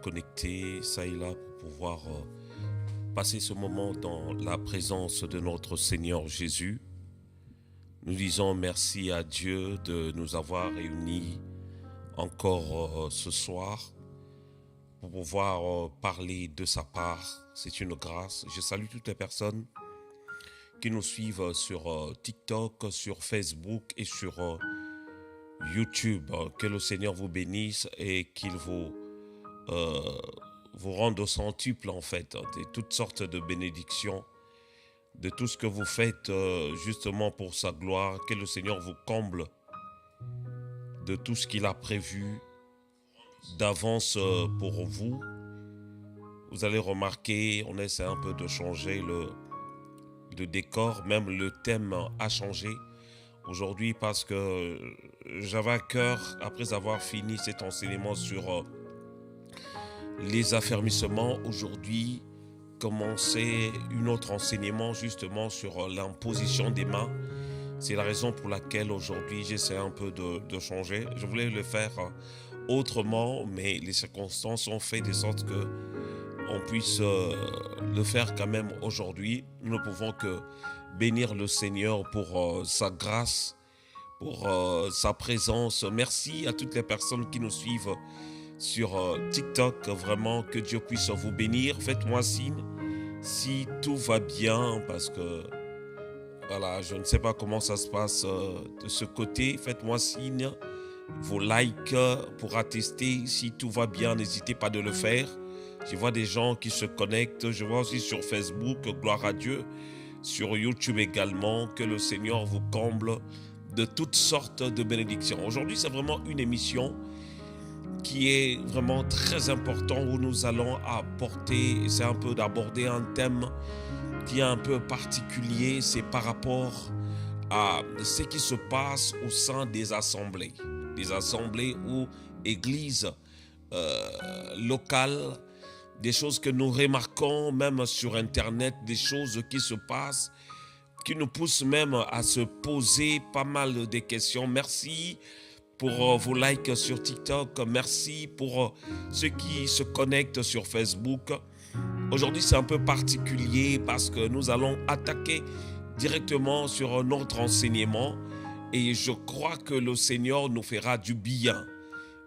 connectés, ça et là, pour pouvoir passer ce moment dans la présence de notre Seigneur Jésus. Nous disons merci à Dieu de nous avoir réunis encore ce soir pour pouvoir parler de sa part. C'est une grâce. Je salue toutes les personnes qui nous suivent sur TikTok, sur Facebook et sur YouTube. Que le Seigneur vous bénisse et qu'il vous rende au centuple en fait, de toutes sortes de bénédictions, de tout ce que vous faites justement pour sa gloire. Que le Seigneur vous comble de tout ce qu'il a prévu d'avance pour vous. Vous allez remarquer, on essaie un peu de changer le décor, même le thème a changé aujourd'hui parce que j'avais à cœur, après avoir fini cet enseignement sur les affermissements, aujourd'hui commencer un autre enseignement justement sur l'imposition des mains. C'est la raison pour laquelle aujourd'hui j'essaie un peu de changer. Je voulais le faire autrement, mais les circonstances ont fait de sorte que on puisse le faire quand même aujourd'hui. Nous ne pouvons que bénir le Seigneur pour sa grâce, pour sa présence. Merci à toutes les personnes qui nous suivent sur TikTok. Vraiment, que Dieu puisse vous bénir. Faites-moi signe si tout va bien, parce que voilà, je ne sais pas comment ça se passe de ce côté. Faites-moi signe, vos likes pour attester si tout va bien. N'hésitez pas de le faire. Je vois des gens qui se connectent. Je vois aussi sur Facebook, gloire à Dieu. Sur YouTube également, que le Seigneur vous comble de toutes sortes de bénédictions. Aujourd'hui, c'est vraiment une émission qui est vraiment très important où nous allons apporter, c'est un peu d'aborder un thème qui est un peu particulier. C'est par rapport à ce qui se passe au sein des assemblées ou églises locales. Des choses que nous remarquons même sur Internet, des choses qui se passent, qui nous poussent même à se poser pas mal de questions. Merci pour vos likes sur TikTok. Merci pour ceux qui se connectent sur Facebook. Aujourd'hui, c'est un peu particulier parce que nous allons attaquer directement sur notre enseignement et je crois que le Seigneur nous fera du bien.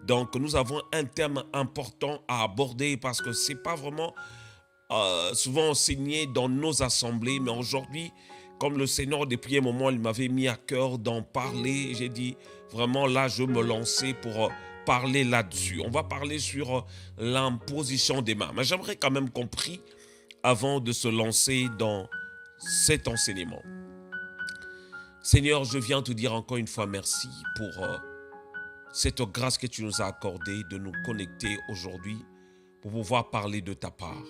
Donc, nous avons un thème important à aborder parce que ce n'est pas vraiment souvent enseigné dans nos assemblées. Mais aujourd'hui, comme le Seigneur, depuis un moment, il m'avait mis à cœur d'en parler. J'ai dit, vraiment, là, je me lançais pour parler là-dessus. On va parler sur l'imposition des mains. Mais j'aimerais quand même qu'on prie avant de se lancer dans cet enseignement. Seigneur, je viens te dire encore une fois merci pour cette grâce que tu nous as accordée de nous connecter aujourd'hui pour pouvoir parler de ta part.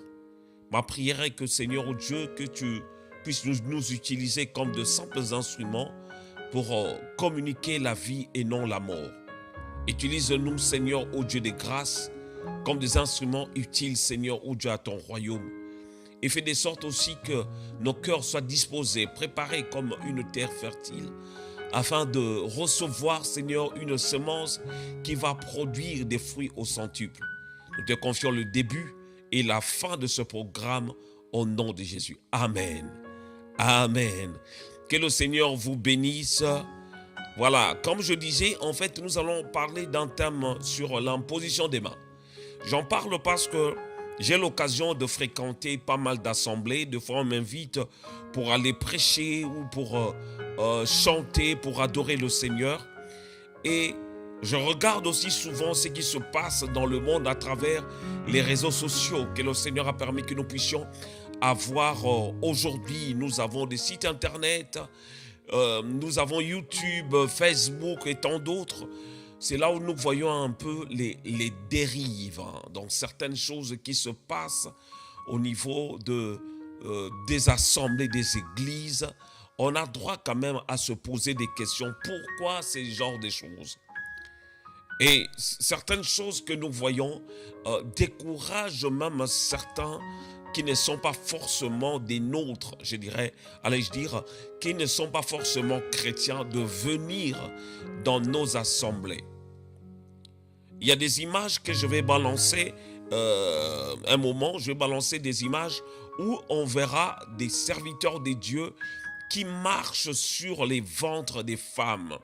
Ma prière est que, Seigneur, oh Dieu, que tu puisses nous utiliser comme de simples instruments pour communiquer la vie et non la mort. Utilise-nous, Seigneur, ô Dieu des grâces, comme des instruments utiles, Seigneur, ô Dieu, à ton royaume. Et fais de sorte aussi que nos cœurs soient disposés, préparés comme une terre fertile, afin de recevoir, Seigneur, une semence qui va produire des fruits au centuple. Nous te confions le début et la fin de ce programme au nom de Jésus. Amen. Amen. Que le Seigneur vous bénisse. Voilà, comme je disais, en fait, nous allons parler d'un thème sur l'imposition des mains. J'en parle parce que j'ai l'occasion de fréquenter pas mal d'assemblées. Des fois, on m'invite pour aller prêcher ou pour chanter, pour adorer le Seigneur. Et je regarde aussi souvent ce qui se passe dans le monde à travers les réseaux sociaux que le Seigneur a permis que nous puissions avoir aujourd'hui. Nous avons des sites internet, nous avons YouTube, Facebook et tant d'autres. C'est là où nous voyons un peu les dérives dans certaines choses qui se passent au niveau des assemblées, des églises. On a droit quand même à se poser des questions. Pourquoi ces genres de choses? Et certaines choses que nous voyons découragent même certains qui ne sont pas forcément des nôtres, je dirais, qui ne sont pas forcément chrétiens, de venir dans nos assemblées. Il y a des images que je vais balancer un moment, je vais balancer des images où on verra des serviteurs de Dieu qui marchent sur les ventres des femmes,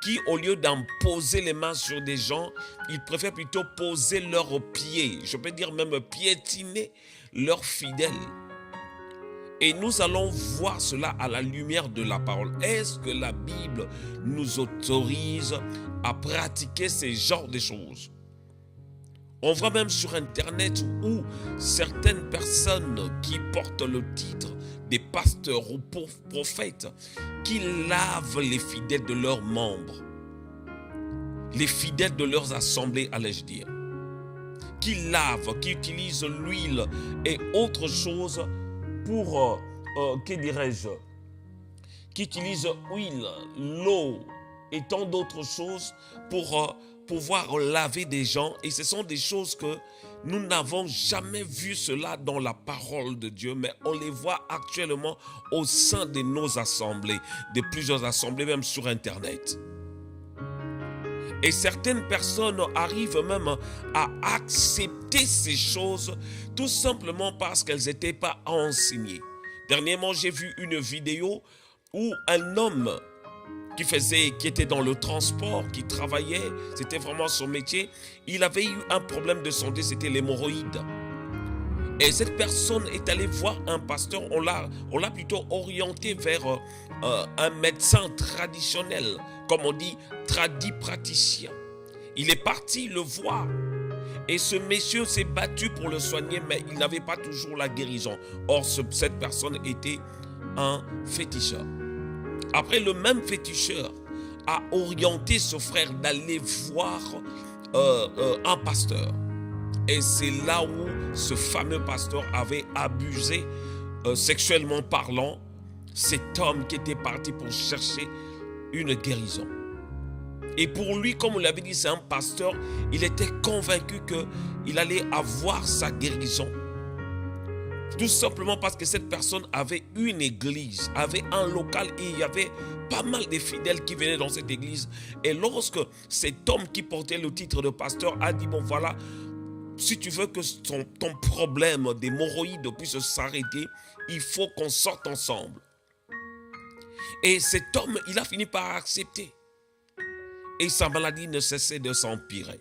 qui, au lieu d'imposer les mains sur des gens, ils préfèrent plutôt poser leurs pieds, je peux dire même piétiner leurs fidèles. Et nous allons voir cela à la lumière de la parole. Est-ce que la Bible nous autorise à pratiquer ces genres de choses? On voit même sur Internet où certaines personnes qui portent le titre des pasteurs ou prophètes, qui lavent les fidèles de leurs membres, les fidèles de leurs assemblées, allais-je dire, qui lavent, qui utilisent l'huile et autre chose pour, que dirais-je, qui utilisent huile, l'eau et tant d'autres choses pour pouvoir laver des gens. Et ce sont des choses que nous n'avons jamais vu cela dans la parole de Dieu, mais on les voit actuellement au sein de nos assemblées, de plusieurs assemblées, même sur Internet. Et certaines personnes arrivent même à accepter ces choses tout simplement parce qu'elles n'étaient pas enseignées. Dernièrement, j'ai vu une vidéo où un homme qui était dans le transport, qui travaillait, c'était vraiment son métier, il avait eu un problème de santé, c'était l'hémorroïde. Et cette personne est allée voir un pasteur, on l'a plutôt orienté vers un médecin traditionnel, comme on dit, tradipraticien. Il est parti le voir. Et ce monsieur s'est battu pour le soigner, mais il n'avait pas toujours la guérison. Or, cette personne était un féticheur. Après, le même féticheur a orienté ce frère d'aller voir un pasteur. Et c'est là où ce fameux pasteur avait abusé, sexuellement parlant, cet homme qui était parti pour chercher une guérison. Et pour lui, comme on l'avait dit, c'est un pasteur, il était convaincu qu'il allait avoir sa guérison. Tout simplement parce que cette personne avait une église, avait un local et il y avait pas mal de fidèles qui venaient dans cette église. Et lorsque cet homme qui portait le titre de pasteur a dit, bon voilà, si tu veux que ton problème d'hémorroïdes puisse s'arrêter, il faut qu'on sorte ensemble. Et cet homme, il a fini par accepter. Et sa maladie ne cessait de s'empirer.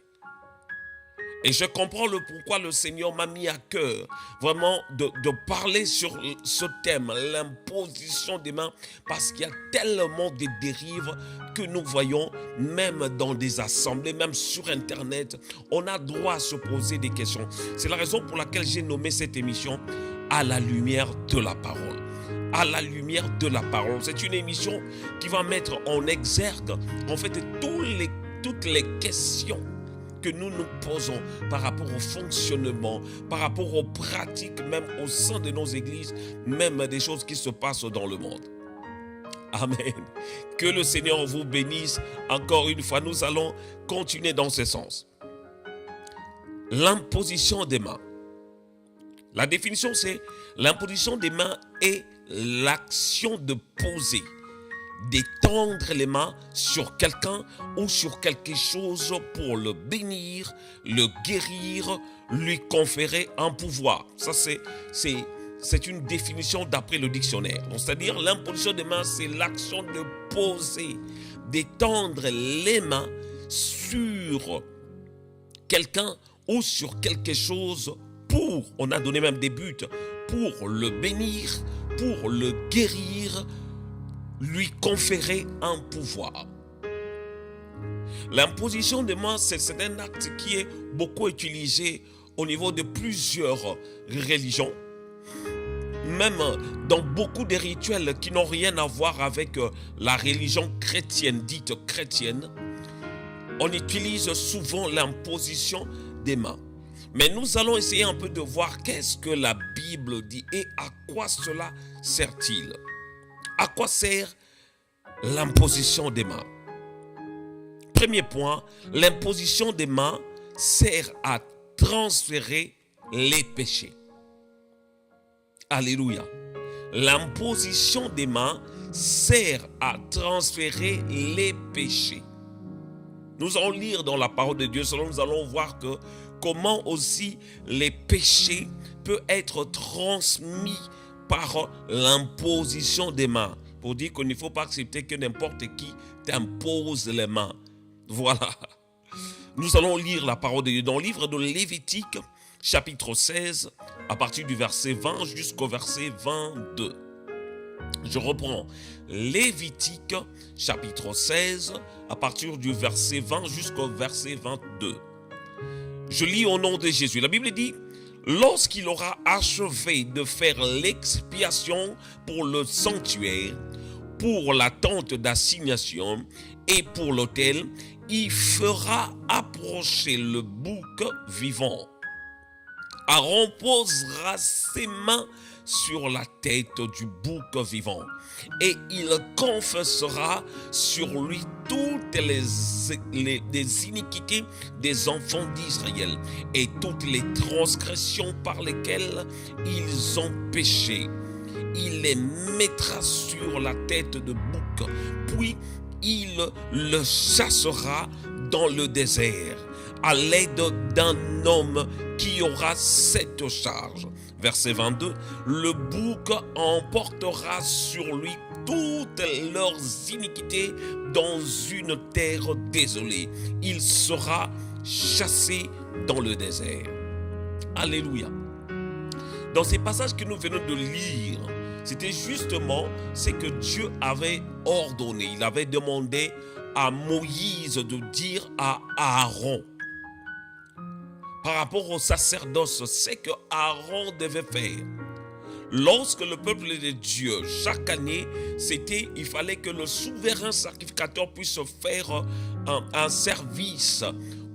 Et je comprends le pourquoi le Seigneur m'a mis à cœur vraiment de parler sur ce thème, l'imposition des mains, parce qu'il y a tellement de dérives que nous voyons, même dans des assemblées, même sur Internet. On a droit à se poser des questions. C'est la raison pour laquelle j'ai nommé cette émission « À la lumière de la parole ». À la lumière de la parole. C'est une émission qui va mettre en exergue, en fait, toutes les questions que nous nous posons par rapport au fonctionnement, par rapport aux pratiques, même au sein de nos églises, même des choses qui se passent dans le monde. Amen. Que le Seigneur vous bénisse. Encore une fois, nous allons continuer dans ce sens. L'imposition des mains. La définition, c'est l'imposition des mains est l'action de poser, d'étendre les mains sur quelqu'un ou sur quelque chose pour le bénir, le guérir, lui conférer un pouvoir. Ça, c'est une définition d'après le dictionnaire. C'est-à-dire, l'imposition des mains, c'est l'action de poser, d'étendre les mains sur quelqu'un ou sur quelque chose pour, on a donné même des buts, pour le bénir, pour le guérir, lui conférer un pouvoir. L'imposition des mains, c'est un acte qui est beaucoup utilisé au niveau de plusieurs religions, même dans beaucoup de rituels qui n'ont rien à voir avec la religion chrétienne, dite chrétienne. On utilise souvent l'imposition des mains. Mais nous allons essayer un peu de voir qu'est-ce que la Bible dit et à quoi cela sert-il. À quoi sert l'imposition des mains? Premier point, l'imposition des mains sert à transférer les péchés. Alléluia. L'imposition des mains sert à transférer les péchés. Nous allons lire dans la parole de Dieu, nous allons voir que comment aussi les péchés peuvent être transmis par l'imposition des mains. Pour dire qu'il ne faut pas accepter que n'importe qui t'impose les mains. Voilà. Nous allons lire la parole de Dieu dans le livre de Lévitique, chapitre 16, à partir du verset 20 jusqu'au verset 22. Je reprends. Lévitique, chapitre 16, à partir du verset 20 jusqu'au verset 22. Je lis au nom de Jésus. La Bible dit: lorsqu'il aura achevé de faire l'expiation pour le sanctuaire, pour la tente d'assignation et pour l'autel, il fera approcher le bouc vivant. Aaron posera ses mains sur la tête du bouc vivant et il confessera sur lui toutes les iniquités des enfants d'Israël et toutes les transgressions par lesquelles ils ont péché. Il les mettra sur la tête de bouc, puis il le chassera dans le désert à l'aide d'un homme qui aura cette charge. Verset 22, le bouc emportera sur lui toutes leurs iniquités dans une terre désolée. Il sera chassé dans le désert. Alléluia. Dans ces passages que nous venons de lire, c'était justement ce que Dieu avait ordonné. Il avait demandé à Moïse de dire à Aaron par rapport au sacerdoce, c'est que Aaron devait faire. Lorsque le peuple de Dieu, chaque année, il fallait que le souverain sacrificateur puisse faire un service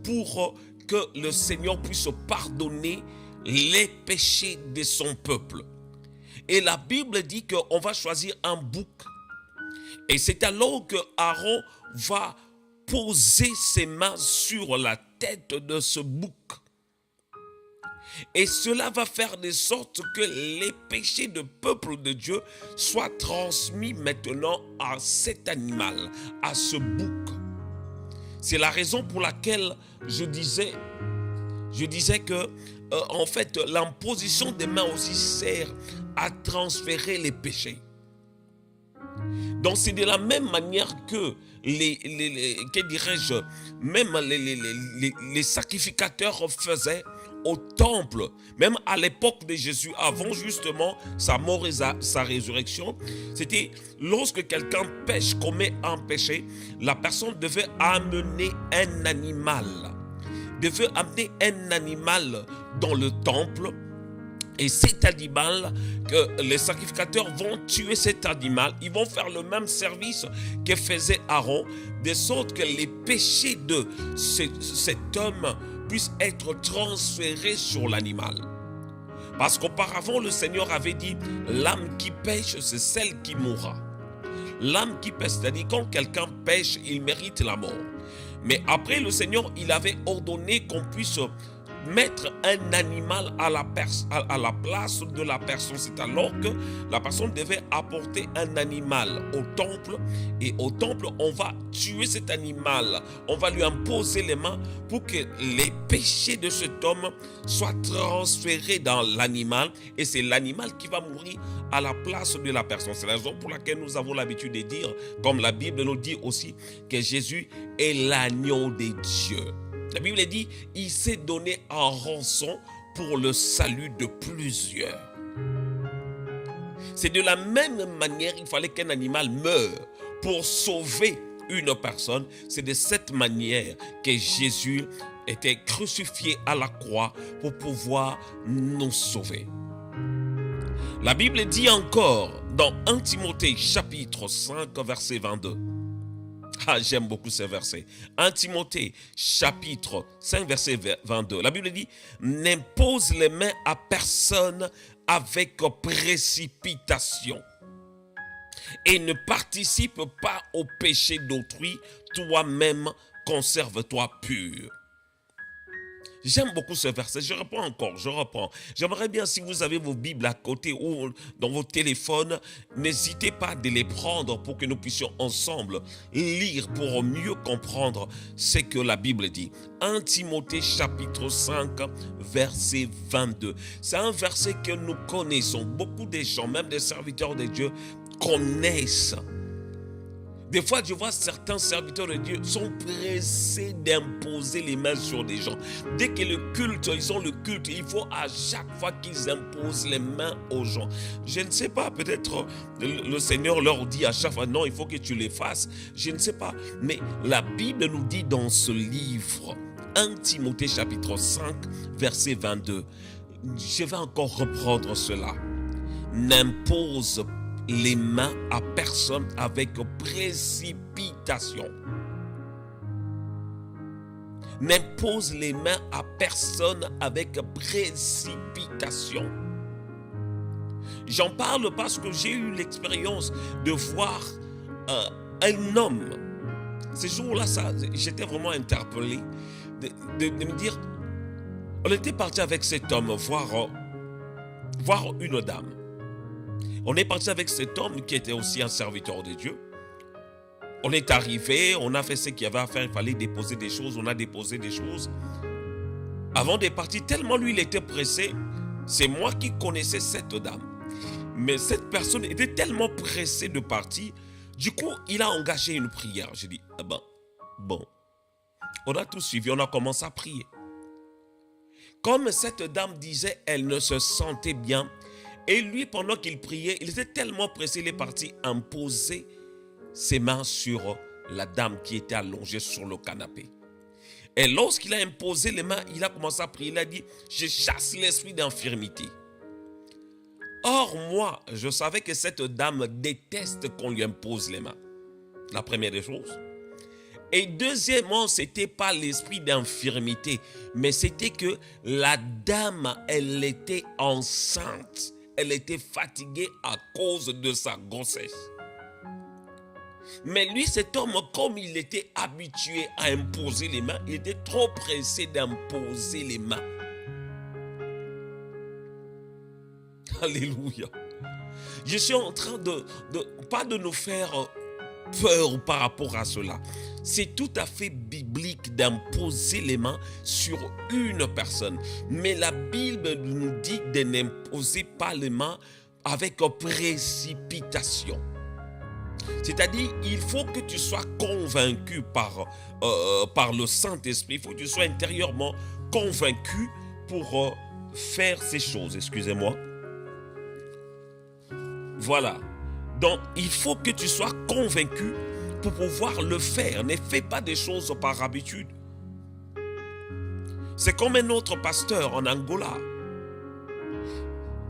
pour que le Seigneur puisse pardonner les péchés de son peuple. Et la Bible dit qu'on va choisir un bouc. Et c'est alors que Aaron va poser ses mains sur la tête de ce bouc. Et cela va faire de sorte que les péchés du peuple de Dieu soient transmis maintenant à cet animal, à ce bouc. C'est la raison pour laquelle je disais que en fait l'imposition des mains aussi sert à transférer les péchés. Donc c'est de la même manière que même les sacrificateurs faisaient au temple, même à l'époque de Jésus, avant justement sa mort et sa résurrection. C'était lorsque quelqu'un pêche, commet un péché, la personne devait amener un animal. Devait amener un animal dans le temple. Et cet animal, que les sacrificateurs vont tuer cet animal, ils vont faire le même service que faisait Aaron, de sorte que les péchés de cet homme puissent être transférés sur l'animal. Parce qu'auparavant, le Seigneur avait dit, l'âme qui pêche, c'est celle qui mourra. L'âme qui pêche, c'est-à-dire quand quelqu'un pêche, il mérite la mort. Mais après, le Seigneur, il avait ordonné qu'on puisse mettre un animal à la place de la personne. C'est alors que la personne devait apporter un animal au temple, et au temple on va tuer cet animal, on va lui imposer les mains pour que les péchés de cet homme soient transférés dans l'animal, et c'est l'animal qui va mourir à la place de la personne. C'est la raison pour laquelle nous avons l'habitude de dire, comme la Bible nous dit aussi, que Jésus est l'agneau de Dieu. La Bible dit, il s'est donné en rançon pour le salut de plusieurs. C'est de la même manière, il fallait qu'un animal meure pour sauver une personne. C'est de cette manière que Jésus était crucifié à la croix pour pouvoir nous sauver. La Bible dit encore dans 1 Timothée chapitre 5 verset 22. Ah, j'aime beaucoup ce verset. 1 Timothée, chapitre 5, verset 22. La Bible dit, n'impose les mains à personne avec précipitation et ne participe pas au péché d'autrui, toi-même conserve-toi pur. J'aime beaucoup ce verset. Je reprends encore, je reprends. J'aimerais bien, si vous avez vos Bibles à côté ou dans vos téléphones, n'hésitez pas de les prendre pour que nous puissions ensemble lire pour mieux comprendre ce que la Bible dit. 1 Timothée chapitre 5, verset 22. C'est un verset que nous connaissons. Beaucoup de gens, même des serviteurs de Dieu, connaissent. Des fois, je vois certains serviteurs de Dieu sont pressés d'imposer les mains sur des gens. Dès que le culte, ils ont le culte, il faut à chaque fois qu'ils imposent les mains aux gens. Je ne sais pas, peut-être le Seigneur leur dit à chaque fois, non, il faut que tu les fasses. Je ne sais pas. Mais la Bible nous dit dans ce livre, 1 Timothée chapitre 5, verset 22. Je vais encore reprendre cela. N'impose les mains à personne avec précipitation. N'impose les mains à personne avec précipitation. J'en parle parce que j'ai eu l'expérience de voir un homme. Ce jour-là, j'étais vraiment interpellé de me dire, on était parti avec cet homme voir une dame. On est parti avec cet homme qui était aussi un serviteur de Dieu. On est arrivé, on a fait ce qu'il y avait à faire, il fallait déposer des choses, on a déposé des choses. Avant de partir, tellement lui il était pressé, c'est moi qui connaissais cette dame. Mais cette personne était tellement pressée de partir, du coup il a engagé une prière. J'ai dit, ah ben, bon. On a tout suivi, on a commencé à prier. Comme cette dame disait, elle ne se sentait bien. Et lui, pendant qu'il priait, il était tellement pressé, il est parti imposer ses mains sur la dame qui était allongée sur le canapé. Et lorsqu'il a imposé les mains, il a commencé à prier. Il a dit, je chasse l'esprit d'infirmité. Or, moi, je savais que cette dame déteste qu'on lui impose les mains. La première des choses. Et deuxièmement, ce n'était pas l'esprit d'infirmité, mais c'était que la dame, elle était enceinte. Elle était fatiguée à cause de sa grossesse. Mais lui, cet homme, comme il était habitué à imposer les mains, il était trop pressé d'imposer les mains. Alléluia. Je suis en train pas de nous faire peur par rapport à cela. C'est tout à fait biblique d'imposer les mains sur une personne. Mais la Bible nous dit de n'imposer pas les mains avec précipitation. C'est-à-dire, il faut que tu sois convaincu par le Saint-Esprit. Il faut que tu sois intérieurement convaincu pour faire ces choses. Excusez-moi. Voilà. Donc, il faut que tu sois convaincu pour pouvoir le faire. Ne fais pas des choses par habitude. C'est comme un autre pasteur en Angola.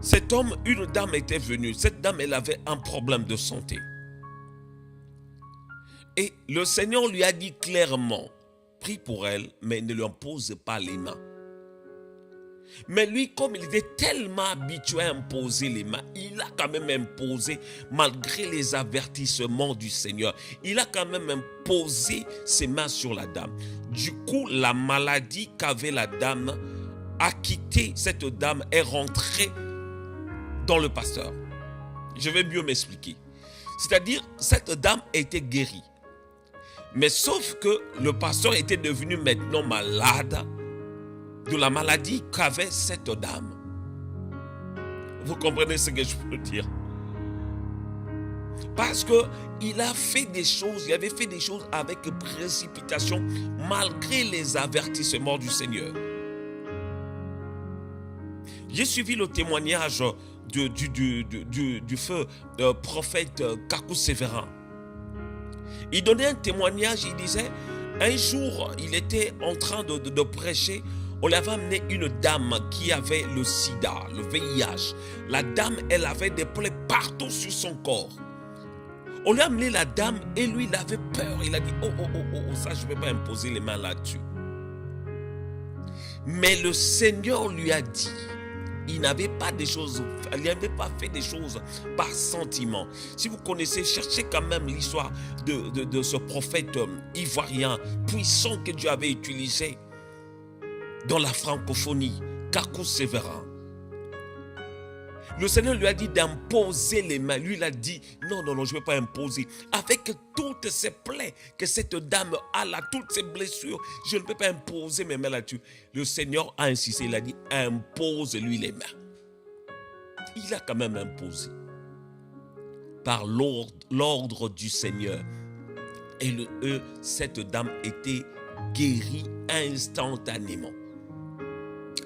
Cet homme, une dame était venue. Cette dame, elle avait un problème de santé. Et le Seigneur lui a dit clairement, prie pour elle, mais ne lui impose pas les mains. Mais lui, comme il était tellement habitué à imposer les mains, il a quand même imposé, malgré les avertissements du Seigneur, il a quand même imposé ses mains sur la dame. Du coup, la maladie qu'avait la dame a quitté cette dame et rentré dans le pasteur. Je vais mieux m'expliquer. C'est-à-dire, cette dame était guérie. Mais sauf que le pasteur était devenu maintenant malade de la maladie qu'avait cette dame. Vous comprenez ce que je veux dire? Parce qu'il a fait des choses, il avait fait des choses avec précipitation malgré les avertissements du Seigneur. J'ai suivi le témoignage du feu prophète Kakou Sévérin. Il donnait un témoignage, il disait, un jour, il était en train de prêcher. On lui avait amené une dame qui avait le sida, le VIH. La dame, elle avait des plaies partout sur son corps. On lui a amené la dame et lui, il avait peur. Il a dit, oh, ça, je ne vais pas imposer les mains là-dessus. Mais le Seigneur lui a dit, il n'avait pas fait des choses par sentiment. Si vous connaissez, cherchez quand même l'histoire de ce prophète ivoirien puissant que Dieu avait utilisé. dans la francophonie, Kakou Sévérin. Le Seigneur lui a dit d'imposer les mains. Lui, il a dit, non, je ne vais pas imposer. Avec toutes ces plaies que cette dame a là, toutes ces blessures, je ne peux pas imposer mes mains là-dessus. Le Seigneur a insisté, il a dit, impose-lui les mains. Il a quand même imposé. Par l'ordre du Seigneur. Et cette dame était guérie instantanément.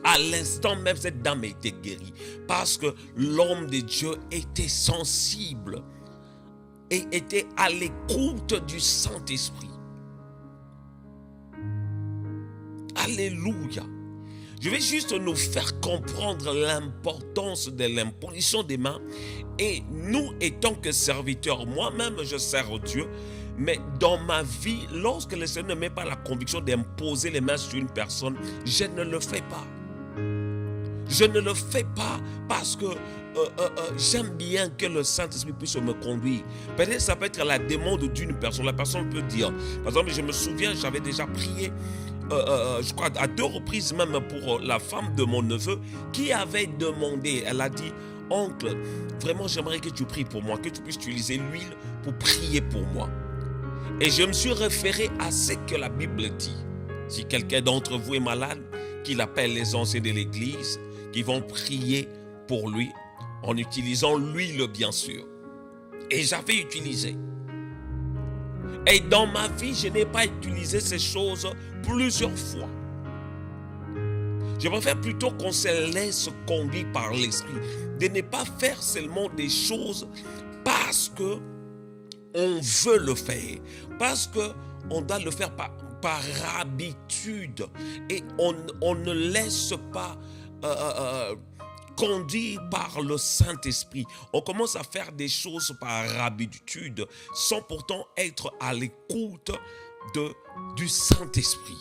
À l'instant même, cette dame était guérie. Parce que l'homme de Dieu était sensible et était à l'écoute du Saint-Esprit. Alléluia. Je vais juste nous faire comprendre l'importance de l'imposition des mains. Et nous, étant que serviteurs, moi-même, je sers Dieu. Mais dans ma vie, lorsque le Seigneur ne met pas la conviction d'imposer les mains sur une personne, je ne le fais pas. Je ne le fais pas parce que j'aime bien que le Saint-Esprit puisse me conduire. Peut-être ça peut être la demande d'une personne. La personne peut dire, par exemple, je me souviens, j'avais déjà prié, je crois à 2 reprises même pour la femme de mon neveu qui avait demandé, elle a dit, oncle, vraiment j'aimerais que tu pries pour moi, que tu puisses utiliser l'huile pour prier pour moi. Et je me suis référé à ce que la Bible dit. Si quelqu'un d'entre vous est malade, qu'il appelle les anciens de l'église, qui vont prier pour lui, en utilisant l'huile bien sûr. Et j'avais utilisé. Et dans ma vie, je n'ai pas utilisé ces choses plusieurs fois. Je préfère plutôt qu'on se laisse conduire par l'esprit. De ne pas faire seulement des choses parce que on veut le faire. Parce qu'on doit le faire par habitude. Et on ne laisse pas conduire par le Saint-Esprit. On commence à faire des choses par habitude sans pourtant être à l'écoute du Saint-Esprit.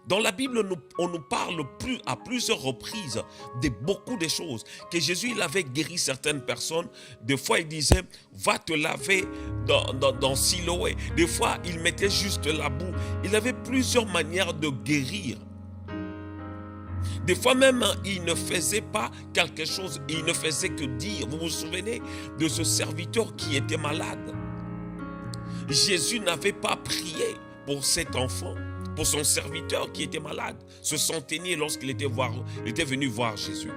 Dans la Bible, on nous parle à plusieurs reprises de beaucoup de choses. Que Jésus, il avait guéri certaines personnes. Des fois, il disait, va te laver dans Siloé. Des fois, il mettait juste la boue. Il avait plusieurs manières de guérir. Des fois même, il ne faisait pas quelque chose, il ne faisait que dire. Vous vous souvenez de ce serviteur qui était malade? Jésus n'avait pas prié pour cet enfant, pour son serviteur qui était malade, ce centenier lorsqu'il était venu voir Jésus.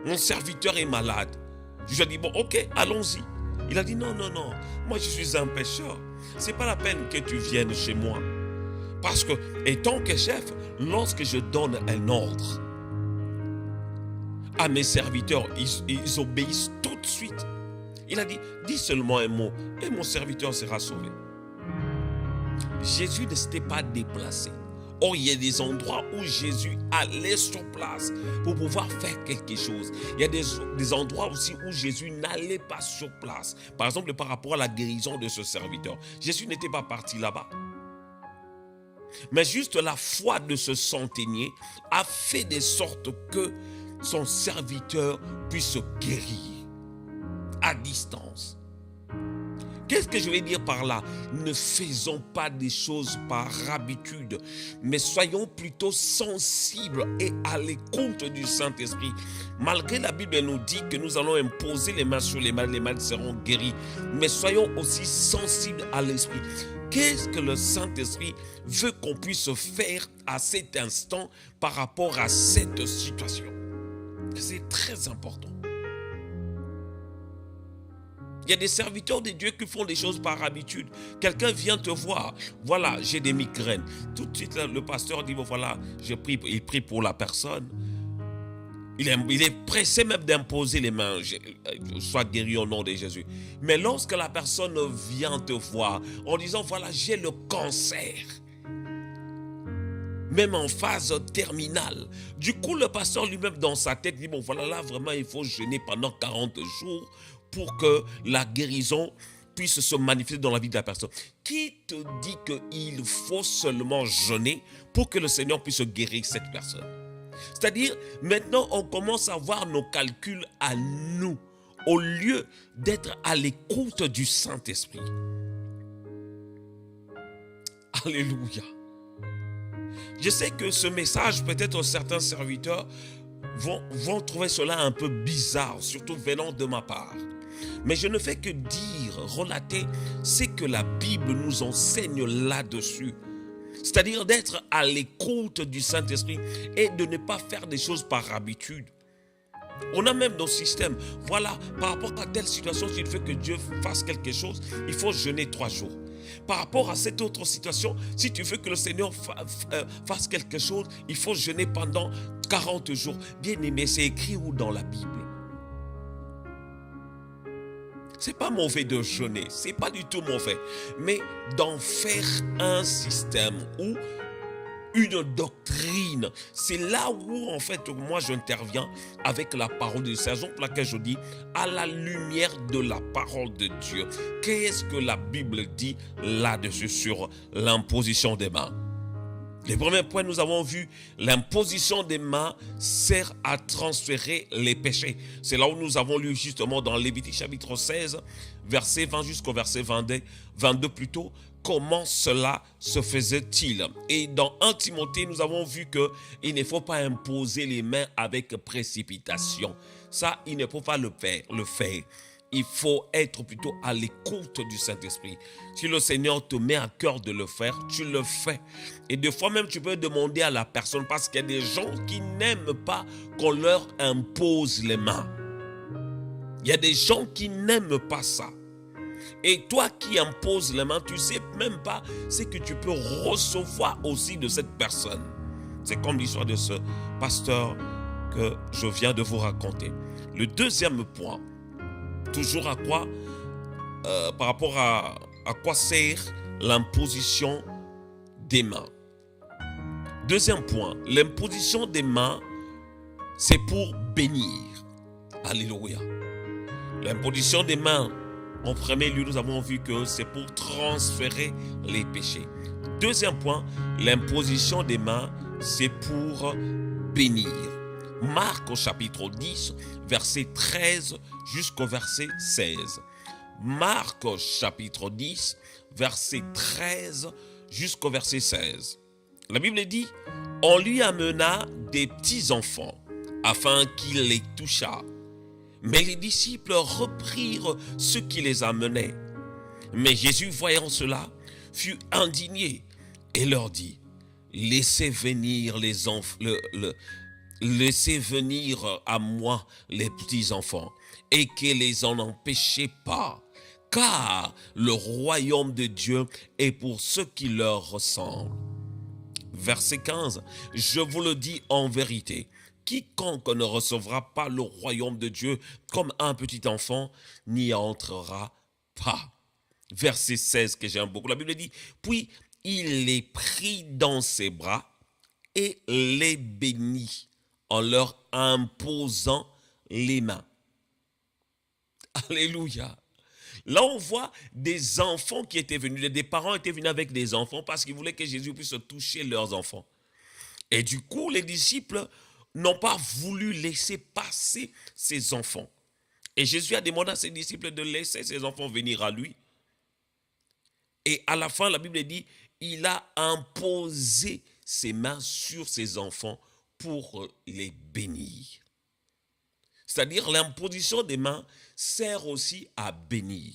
Mon serviteur est malade. Je lui ai dit, bon, ok, allons-y. Il a dit, non, moi je suis un pécheur. C'est pas la peine que tu viennes chez moi. Parce que, étant que chef, lorsque je donne un ordre à mes serviteurs, ils obéissent tout de suite. Il a dit, dis seulement un mot et mon serviteur sera sauvé. Jésus ne s'était pas déplacé. Or, il y a des endroits où Jésus allait sur place pour pouvoir faire quelque chose. Il y a des endroits aussi où Jésus n'allait pas sur place. Par exemple, par rapport à la guérison de ce serviteur. Jésus n'était pas parti là-bas. Mais juste la foi de ce centenier a fait de sorte que son serviteur puisse se guérir à distance. Qu'est-ce que je vais dire par là? Ne faisons pas des choses par habitude, mais soyons plutôt sensibles et à l'écoute du Saint-Esprit. Malgré la Bible nous dit que nous allons imposer les mains sur les malades seront guéris, mais soyons aussi sensibles à l'Esprit. Qu'est-ce que le Saint-Esprit veut qu'on puisse faire à cet instant par rapport à cette situation? C'est très important. Il y a des serviteurs de Dieu qui font des choses par habitude. Quelqu'un vient te voir. Voilà, j'ai des migraines. Tout de suite, le pasteur dit, bon, voilà, il prie pour la personne. Il est pressé même d'imposer les mains. Sois guéri au nom de Jésus. Mais lorsque la personne vient te voir en disant, voilà, j'ai le cancer. Même en phase terminale. Du coup, le pasteur lui-même dans sa tête dit, bon, voilà, là, vraiment, il faut jeûner pendant 40 jours pour que la guérison puisse se manifester dans la vie de la personne. Qui te dit qu'il faut seulement jeûner pour que le Seigneur puisse guérir cette personne? C'est-à-dire, maintenant, on commence à voir nos calculs à nous, au lieu d'être à l'écoute du Saint-Esprit. Alléluia. Je sais que ce message, peut-être certains serviteurs vont trouver cela un peu bizarre, surtout venant de ma part. Mais je ne fais que dire, relater ce que la Bible nous enseigne là-dessus. C'est-à-dire d'être à l'écoute du Saint-Esprit et de ne pas faire des choses par habitude. On a même nos systèmes. Voilà, par rapport à telle situation, s'il veut que Dieu fasse quelque chose, il faut jeûner 3 jours. Par rapport à cette autre situation, si tu veux que le Seigneur fasse quelque chose, il faut jeûner pendant 40 jours. Bien aimé, c'est écrit où dans la Bible? C'est pas mauvais de jeûner, c'est pas du tout mauvais. Mais d'en faire un système ou une doctrine, c'est là où en fait moi j'interviens avec la parole de Dieu. C'est la raison pour laquelle je dis à la lumière de la parole de Dieu. Qu'est-ce que la Bible dit là-dessus sur l'imposition des mains? Les premiers points, nous avons vu, l'imposition des mains sert à transférer les péchés. C'est là où nous avons lu justement dans Lévitique chapitre 16, verset 20 jusqu'au verset 22 plutôt, comment cela se faisait-il. Et dans 1 Timothée, nous avons vu qu'il ne faut pas imposer les mains avec précipitation. Ça, il ne faut pas le faire. Il faut être plutôt à l'écoute du Saint-Esprit. Si le Seigneur te met à cœur de le faire, tu le fais. Et des fois même, tu peux demander à la personne, parce qu'il y a des gens qui n'aiment pas qu'on leur impose les mains. Il y a des gens qui n'aiment pas ça. Et toi qui imposes les mains, tu ne sais même pas ce que tu peux recevoir aussi de cette personne. C'est comme l'histoire de ce pasteur que je viens de vous raconter. Le deuxième point, toujours par rapport à quoi sert l'imposition des mains. Deuxième point, l'imposition des mains, c'est pour bénir. Alléluia. L'imposition des mains, en premier lieu, nous avons vu que c'est pour transférer les péchés. Deuxième point, l'imposition des mains, c'est pour bénir. Marc au chapitre 10, verset 13 jusqu'au verset 16. Marc au chapitre 10, verset 13 jusqu'au verset 16. La Bible dit, on lui amena des petits enfants afin qu'il les touchât. Mais les disciples reprirent ceux qui les amenaient. Mais Jésus, voyant cela, fut indigné et leur dit, laissez venir les enfants, laissez venir à moi les petits enfants et que les en empêchez pas, car le royaume de Dieu est pour ceux qui leur ressemblent. Verset 15, je vous le dis en vérité, quiconque ne recevra pas le royaume de Dieu comme un petit enfant n'y entrera pas. Verset 16 que j'aime beaucoup, la Bible dit, puis il les prit dans ses bras et les bénit en leur imposant les mains. Alléluia. Là, on voit des enfants qui étaient venus, des parents étaient venus avec des enfants parce qu'ils voulaient que Jésus puisse toucher leurs enfants. Et du coup, les disciples n'ont pas voulu laisser passer ces enfants. Et Jésus a demandé à ses disciples de laisser ces enfants venir à lui. Et à la fin, la Bible dit, il a imposé ses mains sur ses enfants pour les bénir. C'est-à-dire l'imposition des mains sert aussi à bénir.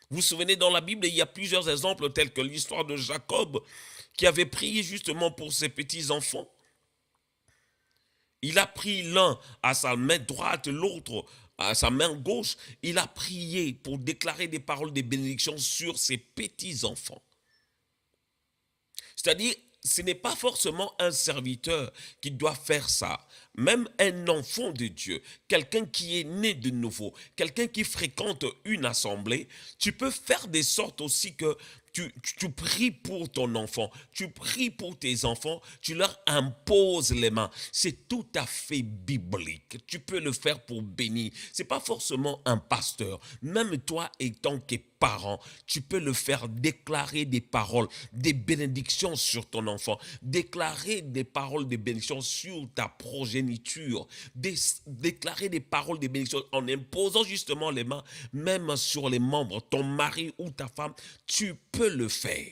Vous vous souvenez, dans la Bible, il y a plusieurs exemples tels que l'histoire de Jacob qui avait prié justement pour ses petits-enfants. Il a pris l'un à sa main droite, l'autre à sa main gauche. Il a prié pour déclarer des paroles de bénédiction sur ses petits-enfants. C'est-à-dire, ce n'est pas forcément un serviteur qui doit faire ça. Même un enfant de Dieu, quelqu'un qui est né de nouveau, quelqu'un qui fréquente une assemblée, tu peux faire des sortes aussi que tu pries pour ton enfant, tu pries pour tes enfants, tu leur imposes les mains. C'est tout à fait biblique. Tu peux le faire pour bénir. Ce n'est pas forcément un pasteur. Même toi, étant que parent, tu peux le faire, déclarer des paroles, des bénédictions sur ton enfant, déclarer des paroles de bénédiction sur ta progéniture, déclarer des paroles de bénédiction en imposant justement les mains, même sur les membres, ton mari ou ta femme, tu peux le faire.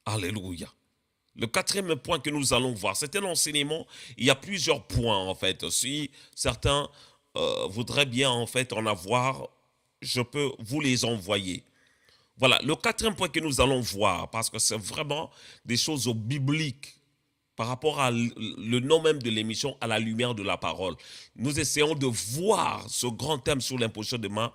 Alléluia. Le quatrième point que nous allons voir, c'est un enseignement. Il y a plusieurs points en fait. Si certains voudraient bien en fait en avoir, je peux vous les envoyer. Voilà, le quatrième point que nous allons voir, parce que c'est vraiment des choses bibliques par rapport à le nom même de l'émission, à la lumière de la parole. Nous essayons de voir ce grand thème sur l'imposition des mains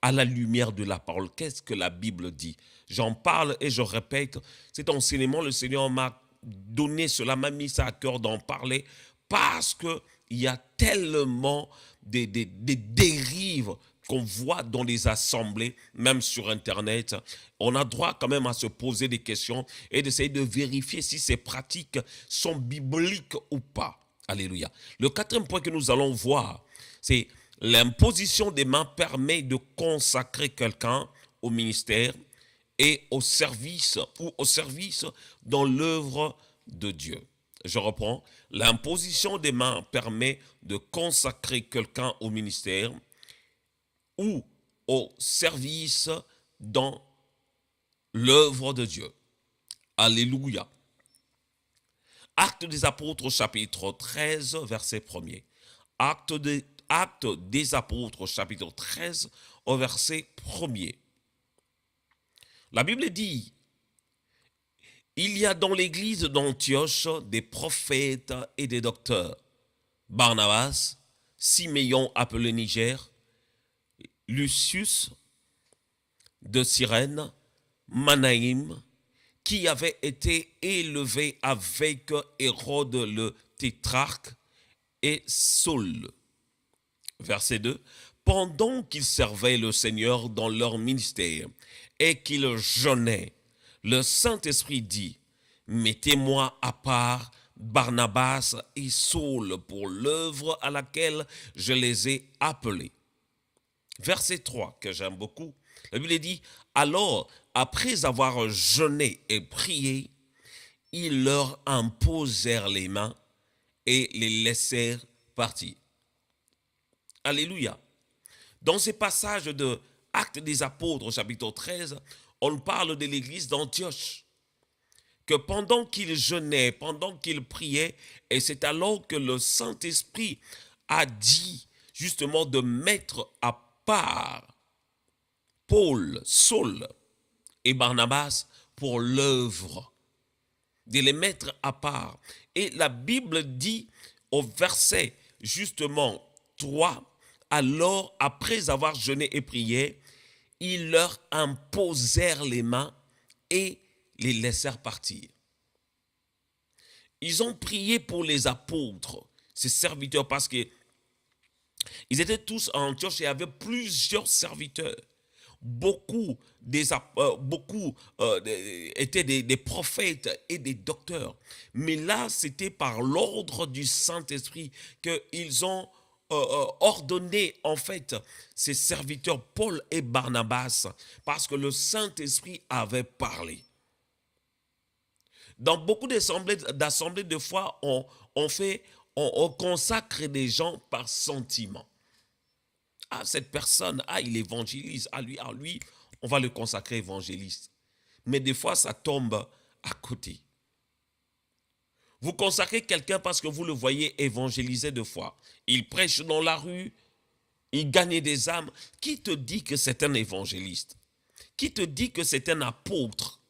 à la lumière de la parole. Qu'est-ce que la Bible dit? J'en parle et je répète, cet enseignement, le Seigneur m'a donné cela, m'a mis ça à cœur d'en parler parce qu'il y a tellement des dérives qu'on voit dans les assemblées, même sur Internet. On a droit quand même à se poser des questions et d'essayer de vérifier si ces pratiques sont bibliques ou pas. Alléluia. Le quatrième point que nous allons voir, c'est l'imposition des mains permet de consacrer quelqu'un au ministère et au service ou au service dans l'œuvre de Dieu. Je reprends. L'imposition des mains permet de consacrer quelqu'un au ministère ou au service dans l'œuvre de Dieu. Alléluia. Actes des Apôtres, chapitre 13, verset 1er. Actes des Apôtres, chapitre 13, au verset 1er. La Bible dit, il y a dans l'église d'Antioche des prophètes et des docteurs. Barnabas, Siméon appelé Niger, Lucius de Cyrène, Manaïm, qui avait été élevé avec Hérode le tétrarque, et Saul. Verset 2. Pendant qu'ils servaient le Seigneur dans leur ministère et qu'ils jeûnaient, le Saint-Esprit dit, mettez-moi à part Barnabas et Saul pour l'œuvre à laquelle je les ai appelés. Verset 3, que j'aime beaucoup, la Bible dit, alors, après avoir jeûné et prié, ils leur imposèrent les mains et les laissèrent partir. Alléluia. Dans ces passages de Actes des Apôtres, chapitre 13, on parle de l'église d'Antioche. Que pendant qu'ils jeûnaient, pendant qu'ils priaient, et c'est alors que le Saint-Esprit a dit justement de mettre à part Paul, Saul et Barnabas pour l'œuvre, de les mettre à part. Et la Bible dit au verset justement 3, alors après avoir jeûné et prié, ils leur imposèrent les mains et les laissèrent partir. Ils ont prié pour les apôtres, ces serviteurs, parce qu'ils étaient tous à Antioche et il y avait plusieurs serviteurs. Beaucoup étaient des prophètes et des docteurs. Mais là, c'était par l'ordre du Saint-Esprit qu'ils ont ordonné en fait ces serviteurs Paul et Barnabas parce que le Saint-Esprit avait parlé. Dans beaucoup d'assemblées, de foi, on consacre des gens par sentiment. Ah, cette personne, il évangélise. À lui, on va le consacrer évangéliste. Mais des fois, ça tombe à côté. Vous consacrez quelqu'un parce que vous le voyez évangéliser de foi. Il prêche dans la rue, il gagne des âmes. Qui te dit que c'est un évangéliste? Qui te dit que c'est un apôtre?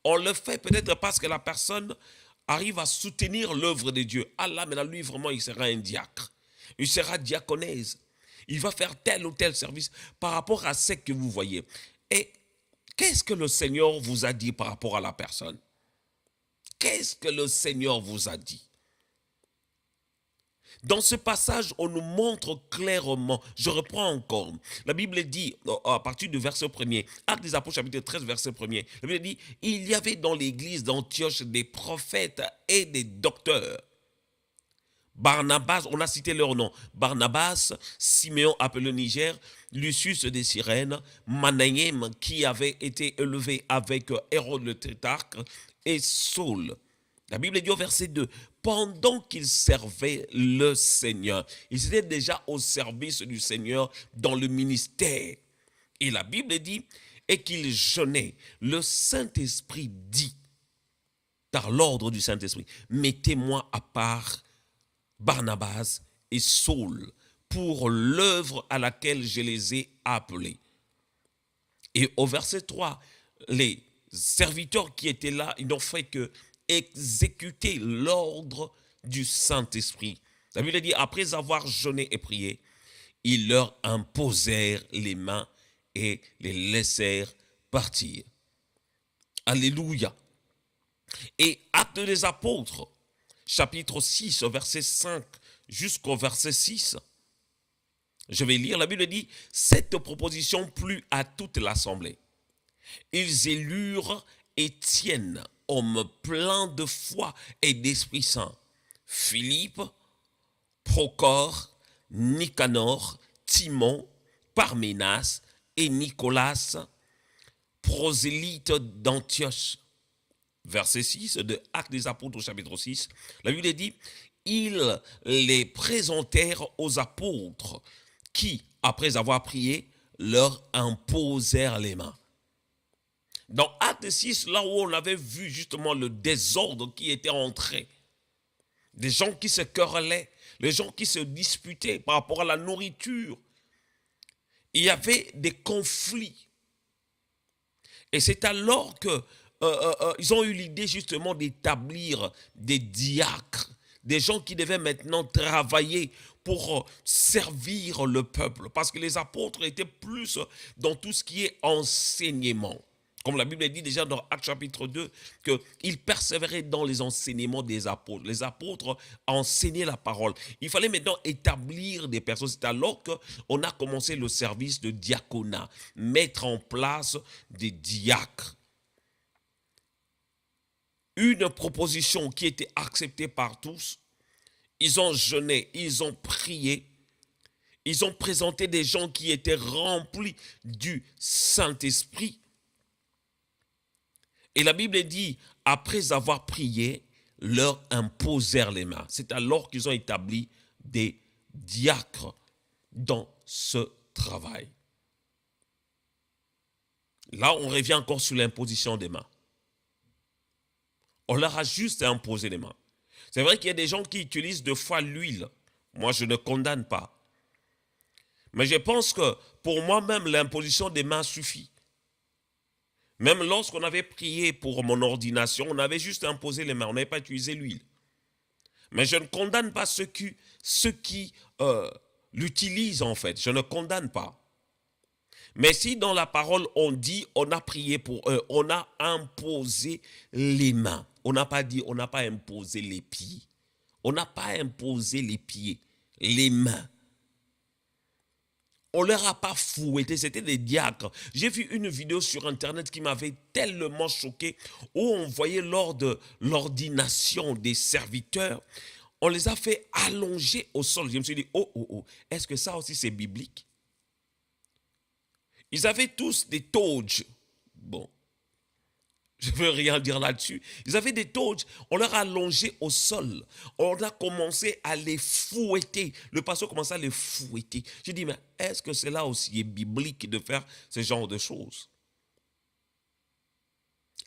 On le fait peut-être parce que la personne arrive à soutenir l'œuvre de Dieu. Ah là, maintenant, lui, vraiment, il sera un diacre. Il sera diaconèse. Il va faire tel ou tel service par rapport à ce que vous voyez. Et qu'est-ce que le Seigneur vous a dit par rapport à la personne? Qu'est-ce que le Seigneur vous a dit? Dans ce passage, on nous montre clairement, je reprends encore, la Bible dit, à partir du verset 1er, Actes des Apôtres chapitre 13, verset 1er, la Bible dit, il y avait dans l'église d'Antioche des prophètes et des docteurs. Barnabas, on a cité leur nom, Barnabas, Siméon appelé Niger, Lucius de Cyrène, Manaïm qui avait été élevé avec Hérode le tétrarque et Saul. La Bible dit au verset 2, pendant qu'ils servaient le Seigneur, ils étaient déjà au service du Seigneur dans le ministère. Et la Bible dit, et qu'ils jeûnaient, le Saint-Esprit dit, par l'ordre du Saint-Esprit, mettez-moi à part Barnabas et Saul pour l'œuvre à laquelle je les ai appelés. Et au verset 3, les serviteurs qui étaient là, ils n'ont fait que exécuter l'ordre du Saint-Esprit. La Bible dit, après avoir jeûné et prié, ils leur imposèrent les mains et les laissèrent partir. Alléluia. Et Actes des Apôtres, chapitre 6, verset 5 jusqu'au verset 6, je vais lire, la Bible dit, cette proposition plut à toute l'assemblée. Ils élurent Étienne, homme plein de foi et d'Esprit Saint, Philippe, Procore, Nicanor, Timon, Parménas et Nicolas, prosélyte d'Antioche. Verset 6 de Actes des Apôtres au chapitre 6, la Bible dit, ils les présentèrent aux apôtres qui, après avoir prié, leur imposèrent les mains. Dans Acte 6, là où on avait vu justement le désordre qui était entré, des gens qui se querellaient, les gens qui se disputaient par rapport à la nourriture, il y avait des conflits. Et c'est alors que ils ont eu l'idée justement d'établir des diacres, des gens qui devaient maintenant travailler pour servir le peuple. Parce que les apôtres étaient plus dans tout ce qui est enseignement. Comme la Bible dit déjà dans Actes chapitre 2, qu'ils persévéraient dans les enseignements des apôtres. Les apôtres enseignaient la parole. Il fallait maintenant établir des personnes. C'est alors qu'on a commencé le service de diaconat, mettre en place des diacres. Une proposition qui était acceptée par tous. Ils ont jeûné, ils ont prié, ils ont présenté des gens qui étaient remplis du Saint-Esprit. Et la Bible dit, après avoir prié, leur imposèrent les mains. C'est alors qu'ils ont établi des diacres dans ce travail. Là, on revient encore sur l'imposition des mains. On leur a juste imposé les mains. C'est vrai qu'il y a des gens qui utilisent de fois l'huile. Moi, je ne condamne pas. Mais je pense que pour moi-même, l'imposition des mains suffit. Même lorsqu'on avait prié pour mon ordination, on avait juste imposé les mains, on n'avait pas utilisé l'huile. Mais je ne condamne pas ceux qui l'utilisent en fait, je ne condamne pas. Mais si dans la parole on dit, on a prié pour eux, on a imposé les mains. On n'a pas dit, on n'a pas imposé les pieds. On n'a pas imposé les pieds, les mains. On ne leur a pas fouetté, c'était des diacres. J'ai vu une vidéo sur internet qui m'avait tellement choqué, où on voyait lors de l'ordination des serviteurs, on les a fait allonger au sol. Je me suis dit, est-ce que ça aussi c'est biblique? Ils avaient tous des toges. Bon, je ne veux rien dire là-dessus. Ils avaient des toges. On leur a allongé au sol. On a commencé à les fouetter. Le pasteur commençait à les fouetter. J'ai dit, mais est-ce que cela aussi est biblique de faire ce genre de choses?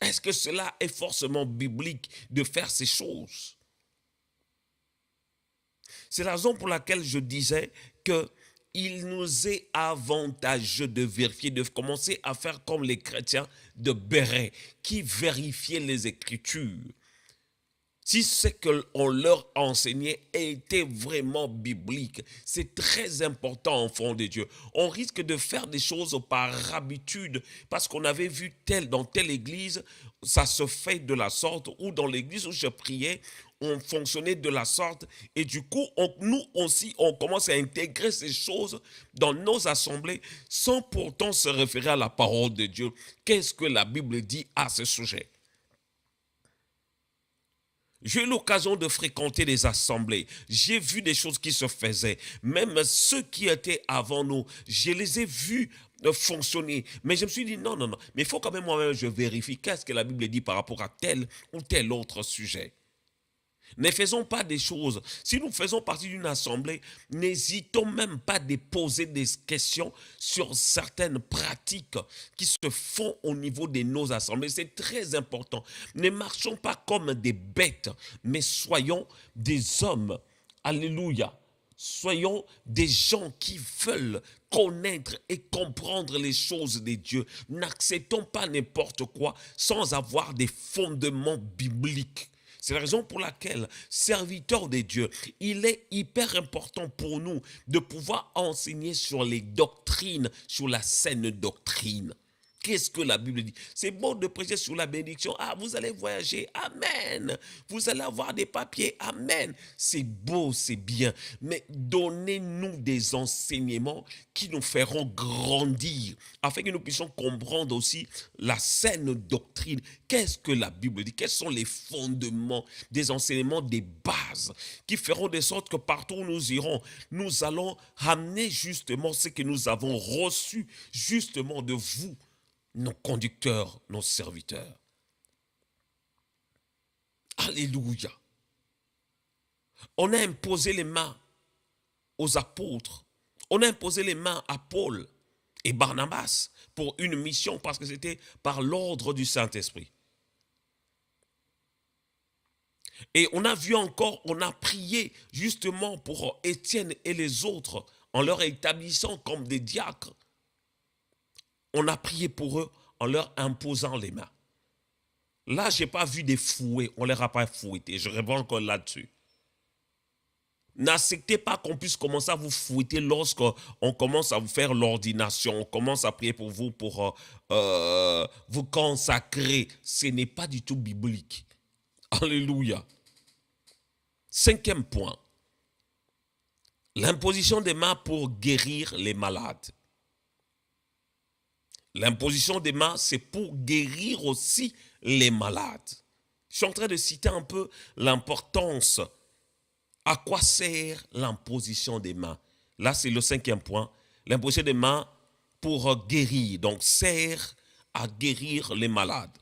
Est-ce que cela est forcément biblique de faire ces choses? C'est la raison pour laquelle je disais que il nous est avantageux de vérifier, de commencer à faire comme les chrétiens de Béret, qui vérifiaient les Écritures. Si ce qu'on leur enseignait était vraiment biblique, c'est très important, enfant de Dieu. On risque de faire des choses par habitude, parce qu'on avait vu dans telle église, ça se fait de la sorte, ou dans l'église où je priais, on fonctionnait de la sorte, et du coup, nous aussi, on commence à intégrer ces choses dans nos assemblées, sans pourtant se référer à la parole de Dieu. Qu'est-ce que la Bible dit à ce sujet? J'ai eu l'occasion de fréquenter des assemblées. J'ai vu des choses qui se faisaient. Même ceux qui étaient avant nous, je les ai vus fonctionner. Mais je me suis dit, non. Mais il faut quand même moi-même, je vérifie qu'est-ce que la Bible dit par rapport à tel ou tel autre sujet. Ne faisons pas des choses. Si nous faisons partie d'une assemblée, n'hésitons même pas à poser des questions sur certaines pratiques qui se font au niveau de nos assemblées. C'est très important. Ne marchons pas comme des bêtes, mais soyons des hommes. Alléluia. Soyons des gens qui veulent connaître et comprendre les choses de Dieu. N'acceptons pas n'importe quoi sans avoir des fondements bibliques. C'est la raison pour laquelle, serviteur de Dieu, il est hyper important pour nous de pouvoir enseigner sur les doctrines, sur la saine doctrine. Qu'est-ce que la Bible dit? C'est bon de prêcher sur la bénédiction. Ah, vous allez voyager. Amen. Vous allez avoir des papiers. Amen. C'est beau, c'est bien. Mais donnez-nous des enseignements qui nous feront grandir, afin que nous puissions comprendre aussi la saine doctrine. Qu'est-ce que la Bible dit? Quels sont les fondements des enseignements, des bases, qui feront de sorte que partout où nous irons, nous allons ramener justement ce que nous avons reçu justement de vous, nos conducteurs, nos serviteurs. Alléluia. On a imposé les mains aux apôtres. On a imposé les mains à Paul et Barnabas pour une mission parce que c'était par l'ordre du Saint-Esprit. Et on a vu encore, on a prié justement pour Étienne et les autres en leur établissant comme des diacres. On a prié pour eux en leur imposant les mains. Là, je n'ai pas vu des fouets. On ne leur a pas fouetté. Je réponds encore là-dessus. N'acceptez pas qu'on puisse commencer à vous fouetter lorsqu'on commence à vous faire l'ordination. On commence à prier pour vous, pour vous consacrer. Ce n'est pas du tout biblique. Alléluia. 5e point. L'imposition des mains pour guérir les malades. L'imposition des mains, c'est pour guérir aussi les malades. Je suis en train de citer un peu l'importance. À quoi sert l'imposition des mains? Là, c'est le 5e point. L'imposition des mains pour guérir. Donc, sert à guérir les malades.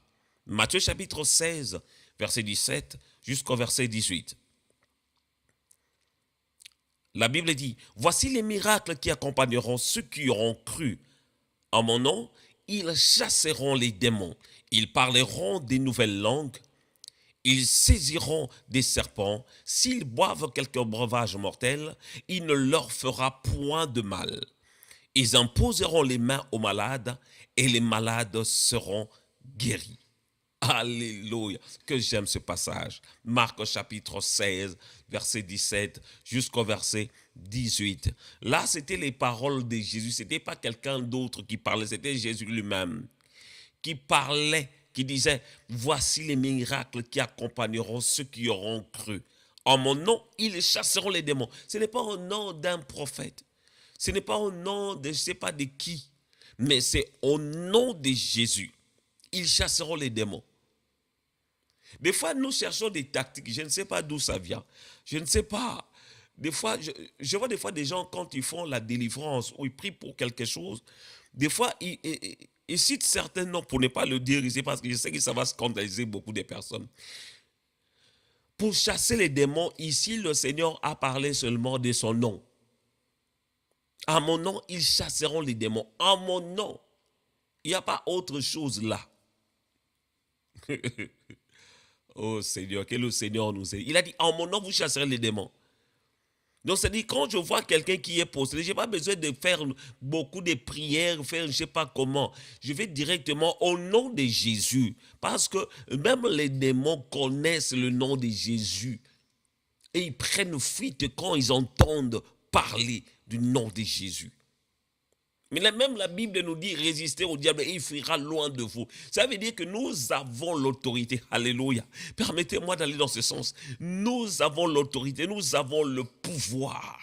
Matthieu chapitre 16, verset 17 jusqu'au verset 18. La Bible dit, « Voici les miracles qui accompagneront ceux qui auront cru. En mon nom, ils chasseront les démons, ils parleront des nouvelles langues, ils saisiront des serpents, s'ils boivent quelque breuvage mortel, il ne leur fera point de mal. Ils imposeront les mains aux malades et les malades seront guéris. » Alléluia, que j'aime ce passage. Marc chapitre 16, verset 17 jusqu'au verset 18. Là, c'était les paroles de Jésus. Ce n'était pas quelqu'un d'autre qui parlait, c'était Jésus lui-même qui parlait, qui disait, voici les miracles qui accompagneront ceux qui auront cru. En mon nom, ils chasseront les démons. Ce n'est pas au nom d'un prophète. Ce n'est pas au nom de je ne sais pas de qui, mais c'est au nom de Jésus. Ils chasseront les démons. Des fois, nous cherchons des tactiques. Je ne sais pas d'où ça vient. Je ne sais pas. Des fois, je vois des fois des gens, quand ils font la délivrance ou ils prient pour quelque chose, des fois, ils citent certains noms pour ne pas le dire ici parce que je sais que ça va scandaliser beaucoup de personnes. Pour chasser les démons, ici, le Seigneur a parlé seulement de son nom. À mon nom, ils chasseront les démons. À mon nom. Il n'y a pas autre chose là. Oh Seigneur, que le Seigneur nous aide. Il a dit, en mon nom, vous chasserez les démons. Donc, c'est-à-dire, quand je vois quelqu'un qui est possédé, je n'ai pas besoin de faire beaucoup de prières, faire je ne sais pas comment. Je vais directement au nom de Jésus. Parce que même les démons connaissent le nom de Jésus. Et ils prennent fuite quand ils entendent parler du nom de Jésus. Mais là, même la Bible nous dit, résistez au diable et il fuira loin de vous. Ça veut dire que nous avons l'autorité. Alléluia. Permettez-moi d'aller dans ce sens. Nous avons l'autorité, nous avons le pouvoir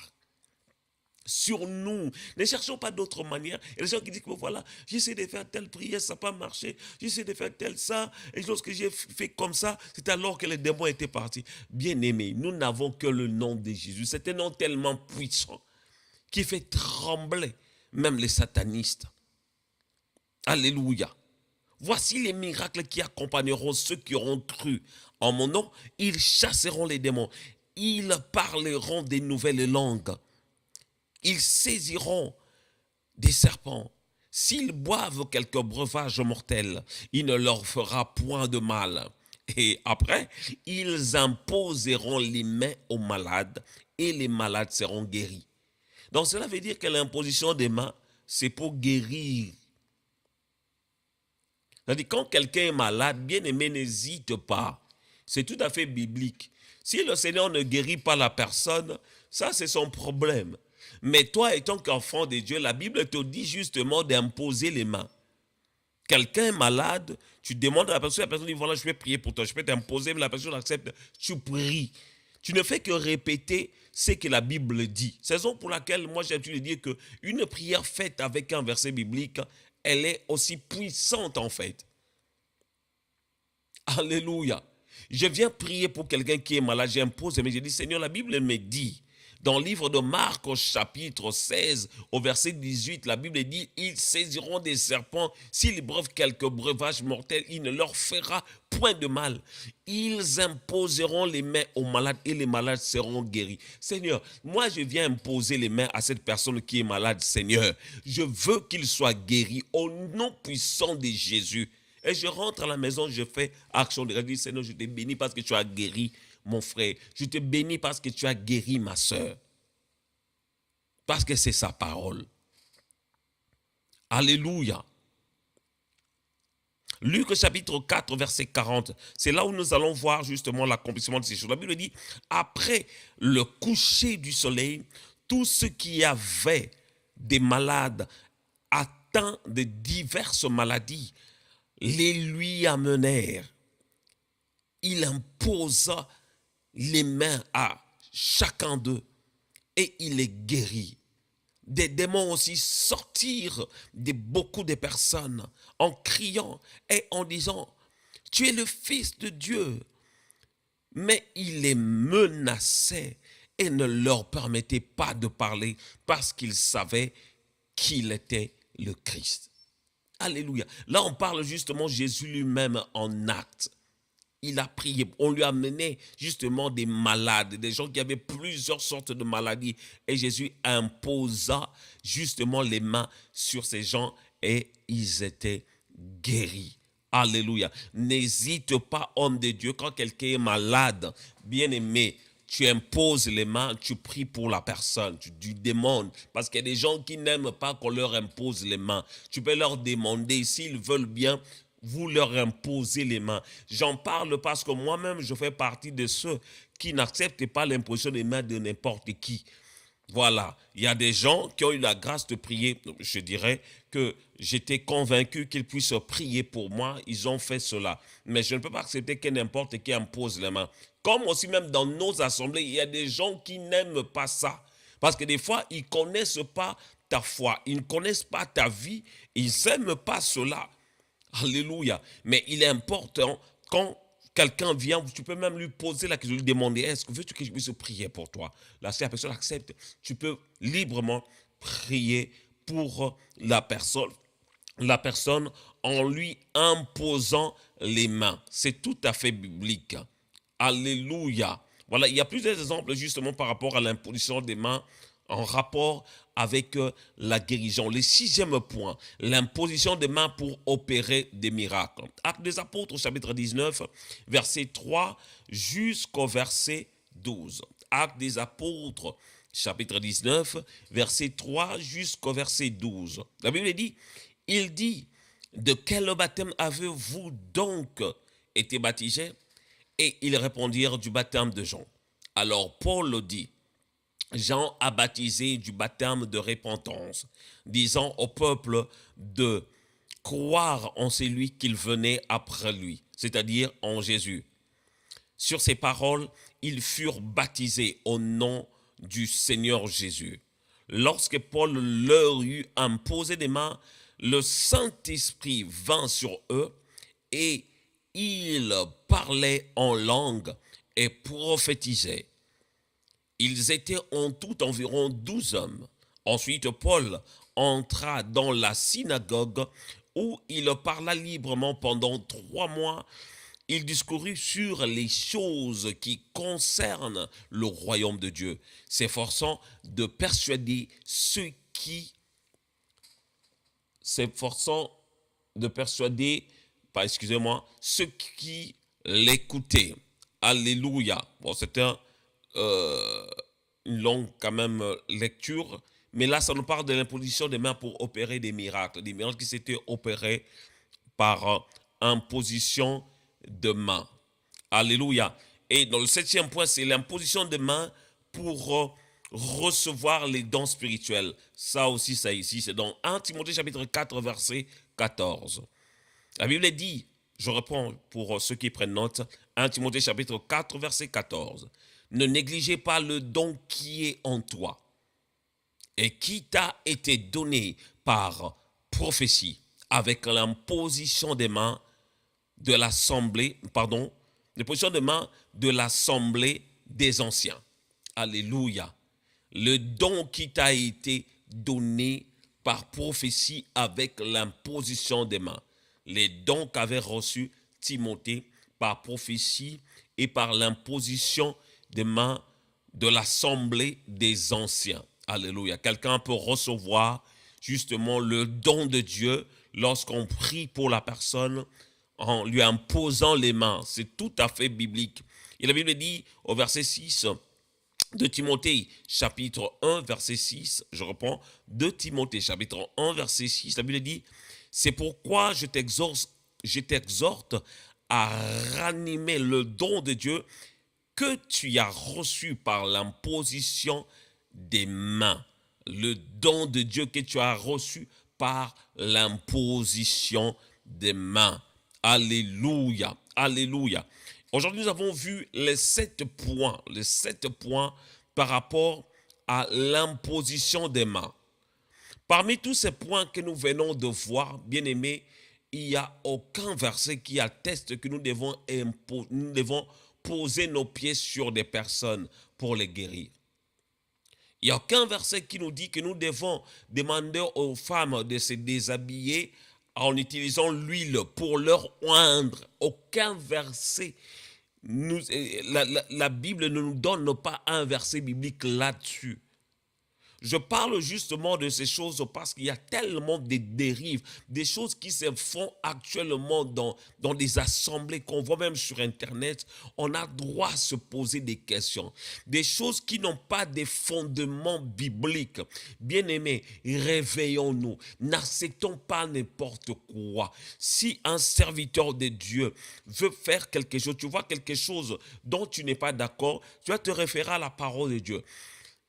sur nous. Ne cherchons pas d'autre manière. Il y a des gens qui disent que voilà, j'essaie de faire telle prière, ça n'a pas marché. J'essaie de faire tel ça. Et lorsque j'ai fait comme ça, c'est alors que les démons étaient partis. Bien-aimés, nous n'avons que le nom de Jésus. C'est un nom tellement puissant qui fait trembler même les satanistes. Alléluia. Voici les miracles qui accompagneront ceux qui auront cru. en mon nom, ils chasseront les démons. Ils parleront des nouvelles langues. Ils saisiront des serpents. S'ils boivent quelques breuvages mortels, il ne leur fera point de mal. Et après, ils imposeront les mains aux malades et les malades seront guéris. Donc cela veut dire que l'imposition des mains, c'est pour guérir. C'est-à-dire quand quelqu'un est malade, bien aimé, n'hésite pas. C'est tout à fait biblique. Si le Seigneur ne guérit pas la personne, ça c'est son problème. Mais toi, étant qu'enfant de Dieu, la Bible te dit justement d'imposer les mains. Quelqu'un est malade, tu demandes à la personne dit voilà, je vais prier pour toi, je peux t'imposer, mais la personne accepte, tu pries. Tu ne fais que répéter ce que la Bible dit. C'est la raison pour laquelle moi j'ai l'habitude de dire qu'une prière faite avec un verset biblique, elle est aussi puissante en fait. Alléluia. Je viens prier pour quelqu'un qui est malade, j'impose, mais je dis Seigneur, la Bible me dit, dans le livre de Marc au chapitre 16, au verset 18, la Bible dit, ils saisiront des serpents, s'ils breuvent quelques breuvages mortels, il ne leur fera point de mal. Ils imposeront les mains aux malades et les malades seront guéris. Seigneur, moi je viens imposer les mains à cette personne qui est malade, Seigneur. Je veux qu'il soit guéri au nom puissant de Jésus. Et je rentre à la maison, je fais action de grâce. Je dis, Seigneur, je te bénis parce que tu as guéri mon frère. Je te bénis parce que tu as guéri ma soeur. Parce que c'est sa parole. Alléluia. Luc chapitre 4, verset 40. C'est là où nous allons voir justement l'accomplissement de ces choses. La Bible dit, après le coucher du soleil, tous ceux qui avaient des malades atteints de diverses maladies, les lui amenèrent. Il imposa les mains à chacun d'eux et il les guérit. Des démons aussi sortirent de beaucoup de personnes en criant et en disant « Tu es le Fils de Dieu ». Mais il les menaçait et ne leur permettait pas de parler parce qu'ils savaient qu'il était le Christ. Alléluia. Là, on parle justement Jésus lui-même en acte. Il a prié, on lui a amené justement des malades, des gens qui avaient plusieurs sortes de maladies. Et Jésus imposa justement les mains sur ces gens et ils étaient guéris. Alléluia. N'hésite pas, homme de Dieu, quand quelqu'un est malade, bien aimé, tu imposes les mains, tu pries pour la personne, tu demandes. Parce qu'il y a des gens qui n'aiment pas qu'on leur impose les mains. Tu peux leur demander, s'ils veulent bien, vous leur imposez les mains. J'en parle parce que moi-même, je fais partie de ceux qui n'acceptent pas l'imposition des mains de n'importe qui. Voilà, il y a des gens qui ont eu la grâce de prier. Je dirais que j'étais convaincu qu'ils puissent prier pour moi. Ils ont fait cela. Mais je ne peux pas accepter que n'importe qui impose les mains. Comme aussi même dans nos assemblées, il y a des gens qui n'aiment pas ça. Parce que des fois, ils ne connaissent pas ta foi. Ils ne connaissent pas ta vie. Ils n'aiment pas cela. Alléluia. Mais il est important quand quelqu'un vient, tu peux même lui poser la question, lui demander, est-ce que veux-tu que je puisse prier pour toi? Là, si la personne accepte, tu peux librement prier pour la personne en lui imposant les mains. C'est tout à fait biblique. Alléluia. Voilà, il y a plusieurs exemples justement par rapport à l'imposition des mains en rapport avec la guérison. Le sixième point, l'imposition des mains pour opérer des miracles. Actes des Apôtres, chapitre 19, verset 3 jusqu'au verset 12. Actes des Apôtres, chapitre 19, verset 3 jusqu'au verset 12. La Bible dit, il dit, de quel baptême avez-vous donc été baptisés? Et ils répondirent du baptême de Jean. Alors Paul dit, Jean a baptisé du baptême de repentance, disant au peuple de croire en celui qu'il venait après lui, c'est-à-dire en Jésus. Sur ces paroles, ils furent baptisés au nom du Seigneur Jésus. Lorsque Paul leur eut imposé des mains, le Saint-Esprit vint sur eux et ils parlaient en langue et prophétisaient. Ils étaient en tout environ 12 hommes. Ensuite, Paul entra dans la synagogue où il parla librement pendant 3 mois il discourut sur les choses qui concernent le royaume de Dieu, s'efforçant de persuader ceux qui, s'efforçant de persuader, pas excusez-moi, ceux qui l'écoutaient. Alléluia. Bon, c'était une longue quand même lecture, mais là, ça nous parle de l'imposition des mains pour opérer des miracles qui s'étaient opérés par imposition de main. Alléluia. Et dans le 7e point, c'est l'imposition de main pour recevoir les dons spirituels. Ça aussi, ça ici, c'est dans 1 Timothée chapitre 4, verset 14. La Bible dit, je reprends pour ceux qui prennent note, 1 Timothée chapitre 4, verset 14. Ne négligez pas le don qui est en toi et qui t'a été donné par prophétie, avec l'imposition des mains de l'assemblée, l'imposition des mains de l'assemblée des anciens. Alléluia. Le don qui t'a été donné par prophétie avec l'imposition des mains. Les dons qu'avait reçus Timothée par prophétie et par l'imposition des mains de l'assemblée des anciens. Alléluia. Quelqu'un peut recevoir justement le don de Dieu lorsqu'on prie pour la personne en lui imposant les mains. C'est tout à fait biblique. Et la Bible dit au verset 6 de Timothée, chapitre 1, verset 6, je reprends, de Timothée, chapitre 1, verset 6, la Bible dit, c'est pourquoi je t'exhorte à ranimer le don de Dieu que tu as reçu par l'imposition des mains. Le don de Dieu que tu as reçu par l'imposition des mains. Alléluia, alléluia. Aujourd'hui, nous avons vu les 7 points par rapport à l'imposition des mains. Parmi tous ces points que nous venons de voir, bien-aimés, il n'y a aucun verset qui atteste que nous devons poser nos pieds sur des personnes pour les guérir. Il n'y a aucun verset qui nous dit que nous devons demander aux femmes de se déshabiller en utilisant l'huile pour leur oindre. Aucun verset. La Bible ne nous donne pas un verset biblique là-dessus. Je parle justement de ces choses parce qu'il y a tellement de dérives, des choses qui se font actuellement dans des assemblées qu'on voit même sur Internet. On a droit à se poser des questions. Des choses qui n'ont pas de fondements bibliques. Bien-aimés, réveillons-nous. N'acceptons pas n'importe quoi. Si un serviteur de Dieu veut faire quelque chose, tu vois quelque chose dont tu n'es pas d'accord, tu vas te référer à la parole de Dieu.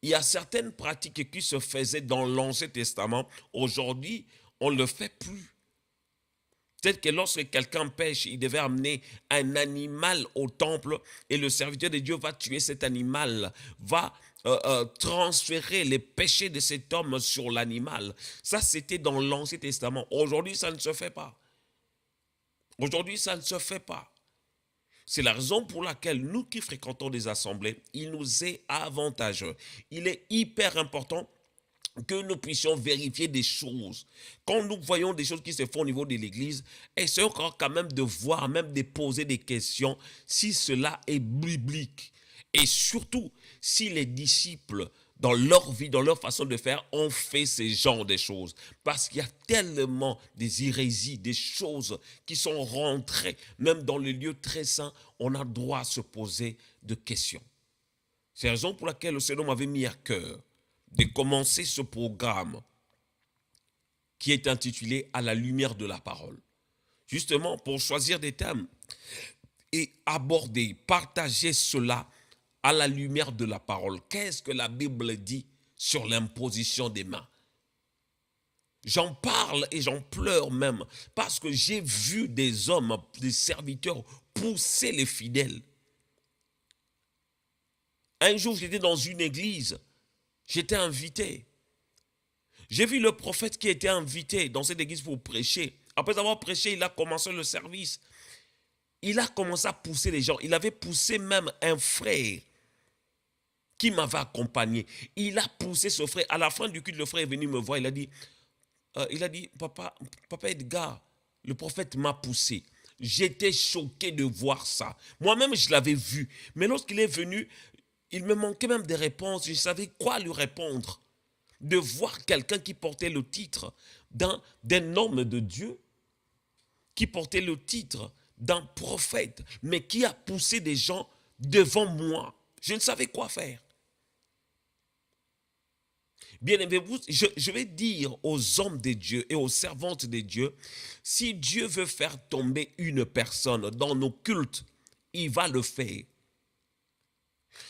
Il y a certaines pratiques qui se faisaient dans l'Ancien Testament. Aujourd'hui, on ne le fait plus. Peut-être que lorsque quelqu'un pêche, il devait amener un animal au temple et le serviteur de Dieu va tuer cet animal, va transférer les péchés de cet homme sur l'animal. Ça, c'était dans l'Ancien Testament. Aujourd'hui, ça ne se fait pas. Aujourd'hui, ça ne se fait pas. C'est la raison pour laquelle nous qui fréquentons des assemblées, il nous est avantageux. Il est hyper important que nous puissions vérifier des choses. Quand nous voyons des choses qui se font au niveau de l'Église, essayons quand même de voir, même de poser des questions si cela est biblique. Et surtout, si les disciples, dans leur vie, dans leur façon de faire, ont fait ce genre de choses. Parce qu'il y a tellement des hérésies, des choses qui sont rentrées, même dans le lieu très saint, on a droit à se poser de questions. C'est la raison pour laquelle le Seigneur m'avait mis à cœur de commencer ce programme qui est intitulé « À la lumière de la parole ». Justement, pour choisir des thèmes et aborder, partager cela à la lumière de la parole. Qu'est-ce que la Bible dit sur l'imposition des mains? J'en parle et j'en pleure même parce que j'ai vu des hommes, des serviteurs pousser les fidèles. Un jour, j'étais dans une église, j'étais invité. J'ai vu le prophète qui était invité dans cette église pour prêcher. Après avoir prêché, il a commencé le service. Il a commencé à pousser les gens. Il avait poussé même un frère qui m'avait accompagné. Il a poussé ce frère. À la fin du culte, le frère est venu me voir. Il a dit, papa Edgar, le prophète m'a poussé. J'étais choqué de voir ça. Moi-même, je l'avais vu. Mais lorsqu'il est venu, il me manquait même des réponses. Je savais quoi lui répondre. De voir quelqu'un qui portait le titre d'un homme de Dieu, qui portait le titre d'un prophète, mais qui a poussé des gens devant moi. Je ne savais quoi faire. Bien aimé, je vais dire aux hommes de Dieu et aux servantes de Dieu, si Dieu veut faire tomber une personne dans nos cultes, il va le faire.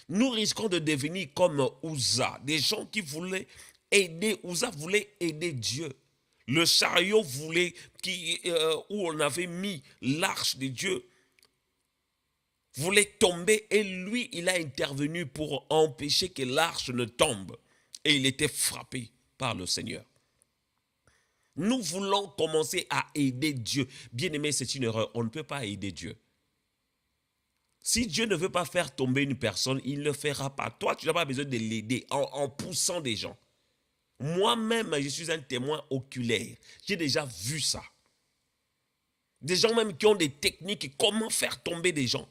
Nous risquons de devenir comme Uza, des gens qui voulaient aider. Uza voulait aider Dieu. Le chariot voulait, où on avait mis l'arche de Dieu, voulait tomber et lui, il a intervenu pour empêcher que l'arche ne tombe. Et il était frappé par le Seigneur. Nous voulons commencer à aider Dieu. Bien aimé, c'est une erreur. On ne peut pas aider Dieu. Si Dieu ne veut pas faire tomber une personne, il ne le fera pas. Toi, tu n'as pas besoin de l'aider en poussant des gens. Moi-même, je suis un témoin oculaire. J'ai déjà vu ça. Des gens même qui ont des techniques, comment faire tomber des gens.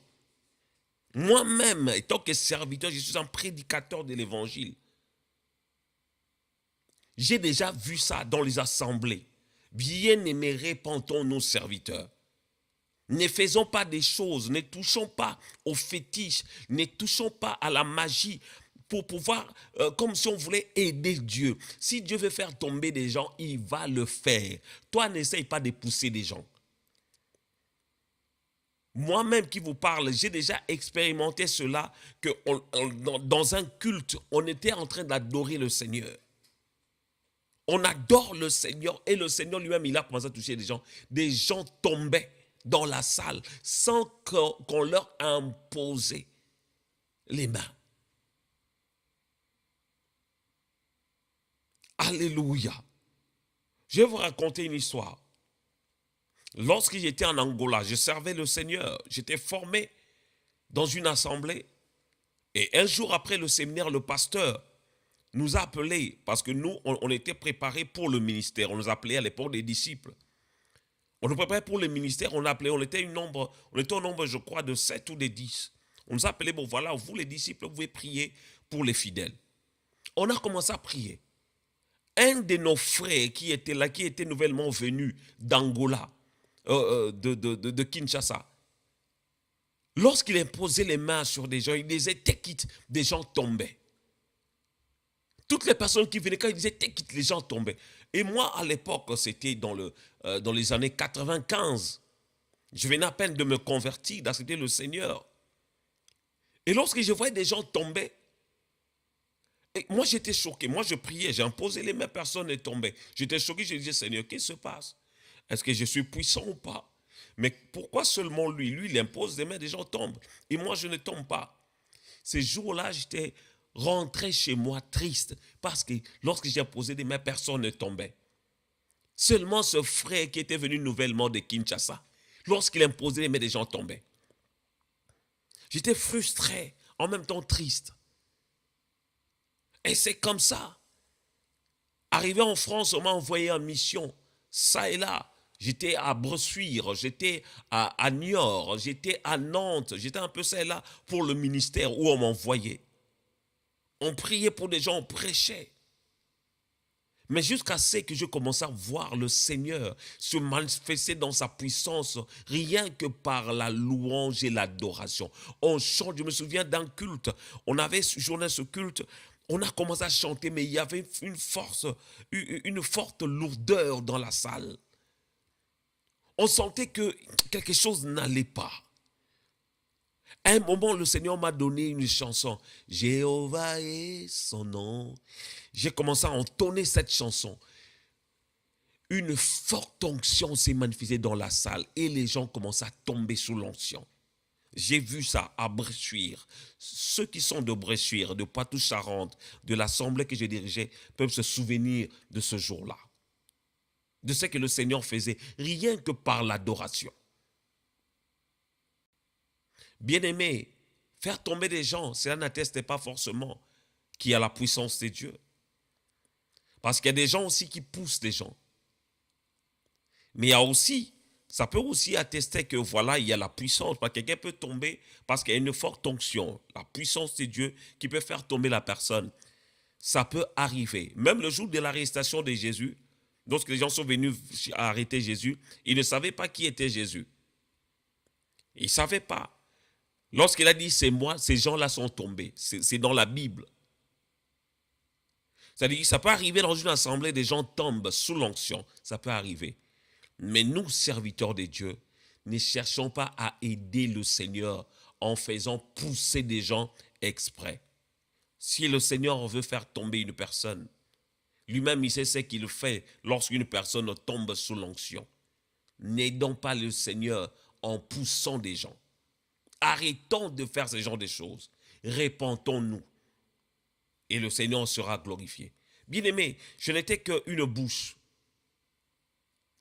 Moi-même, en tant que serviteur, je suis un prédicateur de l'évangile. J'ai déjà vu ça dans les assemblées. Bien-aimés, répandons nos serviteurs. Ne faisons pas des choses, ne touchons pas aux fétiches, ne touchons pas à la magie pour pouvoir, comme si on voulait aider Dieu. Si Dieu veut faire tomber des gens, il va le faire. Toi, n'essaye pas de pousser des gens. Moi-même qui vous parle, j'ai déjà expérimenté cela, que dans un culte, on était en train d'adorer le Seigneur. On adore le Seigneur et le Seigneur lui-même, il a commencé à toucher des gens. Des gens tombaient dans la salle sans qu'on leur imposait les mains. Alléluia. Je vais vous raconter une histoire. Lorsque j'étais en Angola, je servais le Seigneur. J'étais formé dans une assemblée. Et un jour après le séminaire, le pasteur nous a appelés, parce que nous, on était préparés pour le ministère. On nous appelait à l'époque des disciples. On nous préparait pour le ministère, on était au nombre, je crois, de 7 ou de 10. On nous a appelés, bon voilà, vous les disciples, vous pouvez prier pour les fidèles. On a commencé à prier. Un de nos frères qui était là, qui était nouvellement venu d'Angola, de Kinshasa, lorsqu'il imposait les mains sur des gens, il disait tekit, des gens tombaient. Toutes les personnes qui venaient, quand il disait tekit, les gens tombaient. Et moi, à l'époque, c'était dans les années 95. Je venais à peine de me convertir, d'accepter le Seigneur. Et lorsque je voyais des gens tomber, et moi j'étais choqué. Moi je priais, j'ai imposé les mains, personne ne tombait. J'étais choqué, je disais, Seigneur, qu'est-ce qui se passe? Est-ce que je suis puissant ou pas? Mais pourquoi seulement lui? Lui, il impose des mains, des gens tombent. Et moi, je ne tombe pas. Ces jours-là, j'étais rentré chez moi triste. Parce que lorsque j'ai posé des mains, personne ne tombait. Seulement ce frère qui était venu nouvellement de Kinshasa, lorsqu'il imposait les mains, des gens tombaient. J'étais frustré, en même temps triste. Et c'est comme ça. Arrivé en France, on m'a envoyé en mission, ça et là. J'étais à Bressuire, j'étais à Niort, j'étais à Nantes, j'étais un peu ça et là pour le ministère où on m'envoyait. On priait pour des gens, on prêchait. Mais jusqu'à ce que je commence à voir le Seigneur se manifester dans sa puissance, rien que par la louange et l'adoration. On chante, je me souviens d'un culte, on avait journé ce culte, on a commencé à chanter, mais il y avait une forte lourdeur dans la salle. On sentait que quelque chose n'allait pas. À un moment, le Seigneur m'a donné une chanson. Jéhovah est son nom. J'ai commencé à entonner cette chanson. Une forte onction s'est manifestée dans la salle et les gens commençaient à tomber sous l'onction. J'ai vu ça à Bressuire. Ceux qui sont de Bressuire, de Poitou-Charentes, de l'assemblée que je dirigeais, peuvent se souvenir de ce jour-là. De ce que le Seigneur faisait, rien que par l'adoration. Bien-aimé, faire tomber des gens, cela n'atteste pas forcément qu'il y a la puissance de Dieu. Parce qu'il y a des gens aussi qui poussent des gens. Mais il y a aussi Ça peut aussi attester que voilà, il y a la puissance. Parce que quelqu'un peut tomber parce qu'il y a une forte onction. La puissance de Dieu qui peut faire tomber la personne. Ça peut arriver. Même le jour de l'arrestation de Jésus, lorsque les gens sont venus arrêter Jésus, ils ne savaient pas qui était Jésus. Ils ne savaient pas. Lorsqu'il a dit c'est moi, ces gens-là sont tombés. C'est dans la Bible. C'est-à-dire que ça peut arriver dans une assemblée, des gens tombent sous l'onction. Ça peut arriver. Mais nous, serviteurs de Dieu, ne cherchons pas à aider le Seigneur en faisant pousser des gens exprès. Si le Seigneur veut faire tomber une personne, lui-même, il sait ce qu'il fait lorsqu'une personne tombe sous l'onction. N'aidons pas le Seigneur en poussant des gens. Arrêtons de faire ce genre de choses. Répentons-nous. Et le Seigneur sera glorifié. Bien-aimé, je n'étais qu'une bouche.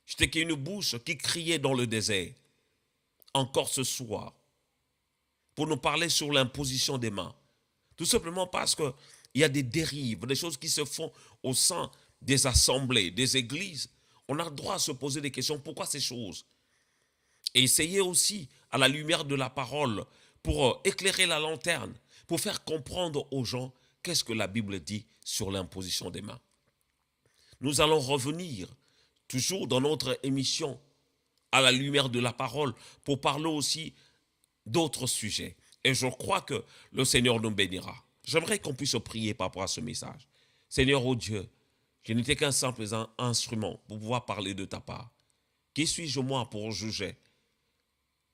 J'étais qu'une bouche qui criait dans le désert. Encore ce soir. Pour nous parler sur l'imposition des mains. Tout simplement parce qu'il y a des dérives, des choses qui se font au sein des assemblées, des églises. On a le droit à se poser des questions. Pourquoi ces choses? Et essayer aussi, à la lumière de la parole, pour éclairer la lanterne, pour faire comprendre aux gens qu'est-ce que la Bible dit sur l'imposition des mains. Nous allons revenir, toujours dans notre émission, à la lumière de la parole, pour parler aussi d'autres sujets. Et je crois que le Seigneur nous bénira. J'aimerais qu'on puisse prier par rapport à ce message. Seigneur, oh Dieu, je n'étais qu'un simple instrument pour pouvoir parler de ta part. Qui suis-je moi pour juger?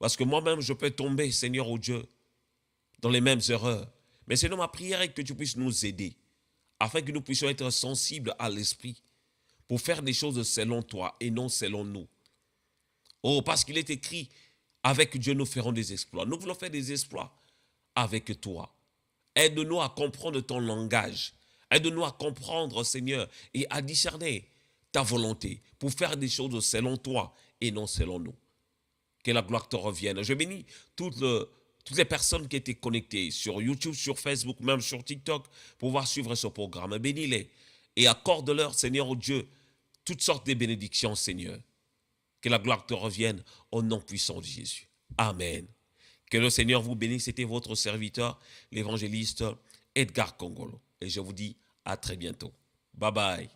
Parce que moi-même, je peux tomber, Seigneur, oh Dieu, dans les mêmes erreurs. Mais Seigneur, ma prière est que tu puisses nous aider, afin que nous puissions être sensibles à l'esprit, pour faire des choses selon toi et non selon nous. Oh, parce qu'il est écrit, avec Dieu, nous ferons des exploits. Nous voulons faire des exploits avec toi. Aide-nous à comprendre ton langage. Aide-nous à comprendre, Seigneur, et à discerner ta volonté pour faire des choses selon toi et non selon nous. Que la gloire te revienne. Je bénis toutes les personnes qui étaient connectées sur YouTube, sur Facebook, même sur TikTok, pour pouvoir suivre ce programme. Bénis-les et accorde-leur, Seigneur, au Dieu, toutes sortes de bénédictions, Seigneur. Que la gloire te revienne au nom puissant de Jésus. Amen. Que le Seigneur vous bénisse. C'était votre serviteur, l'évangéliste Edgar Kongolo. Et je vous dis à très bientôt. Bye bye.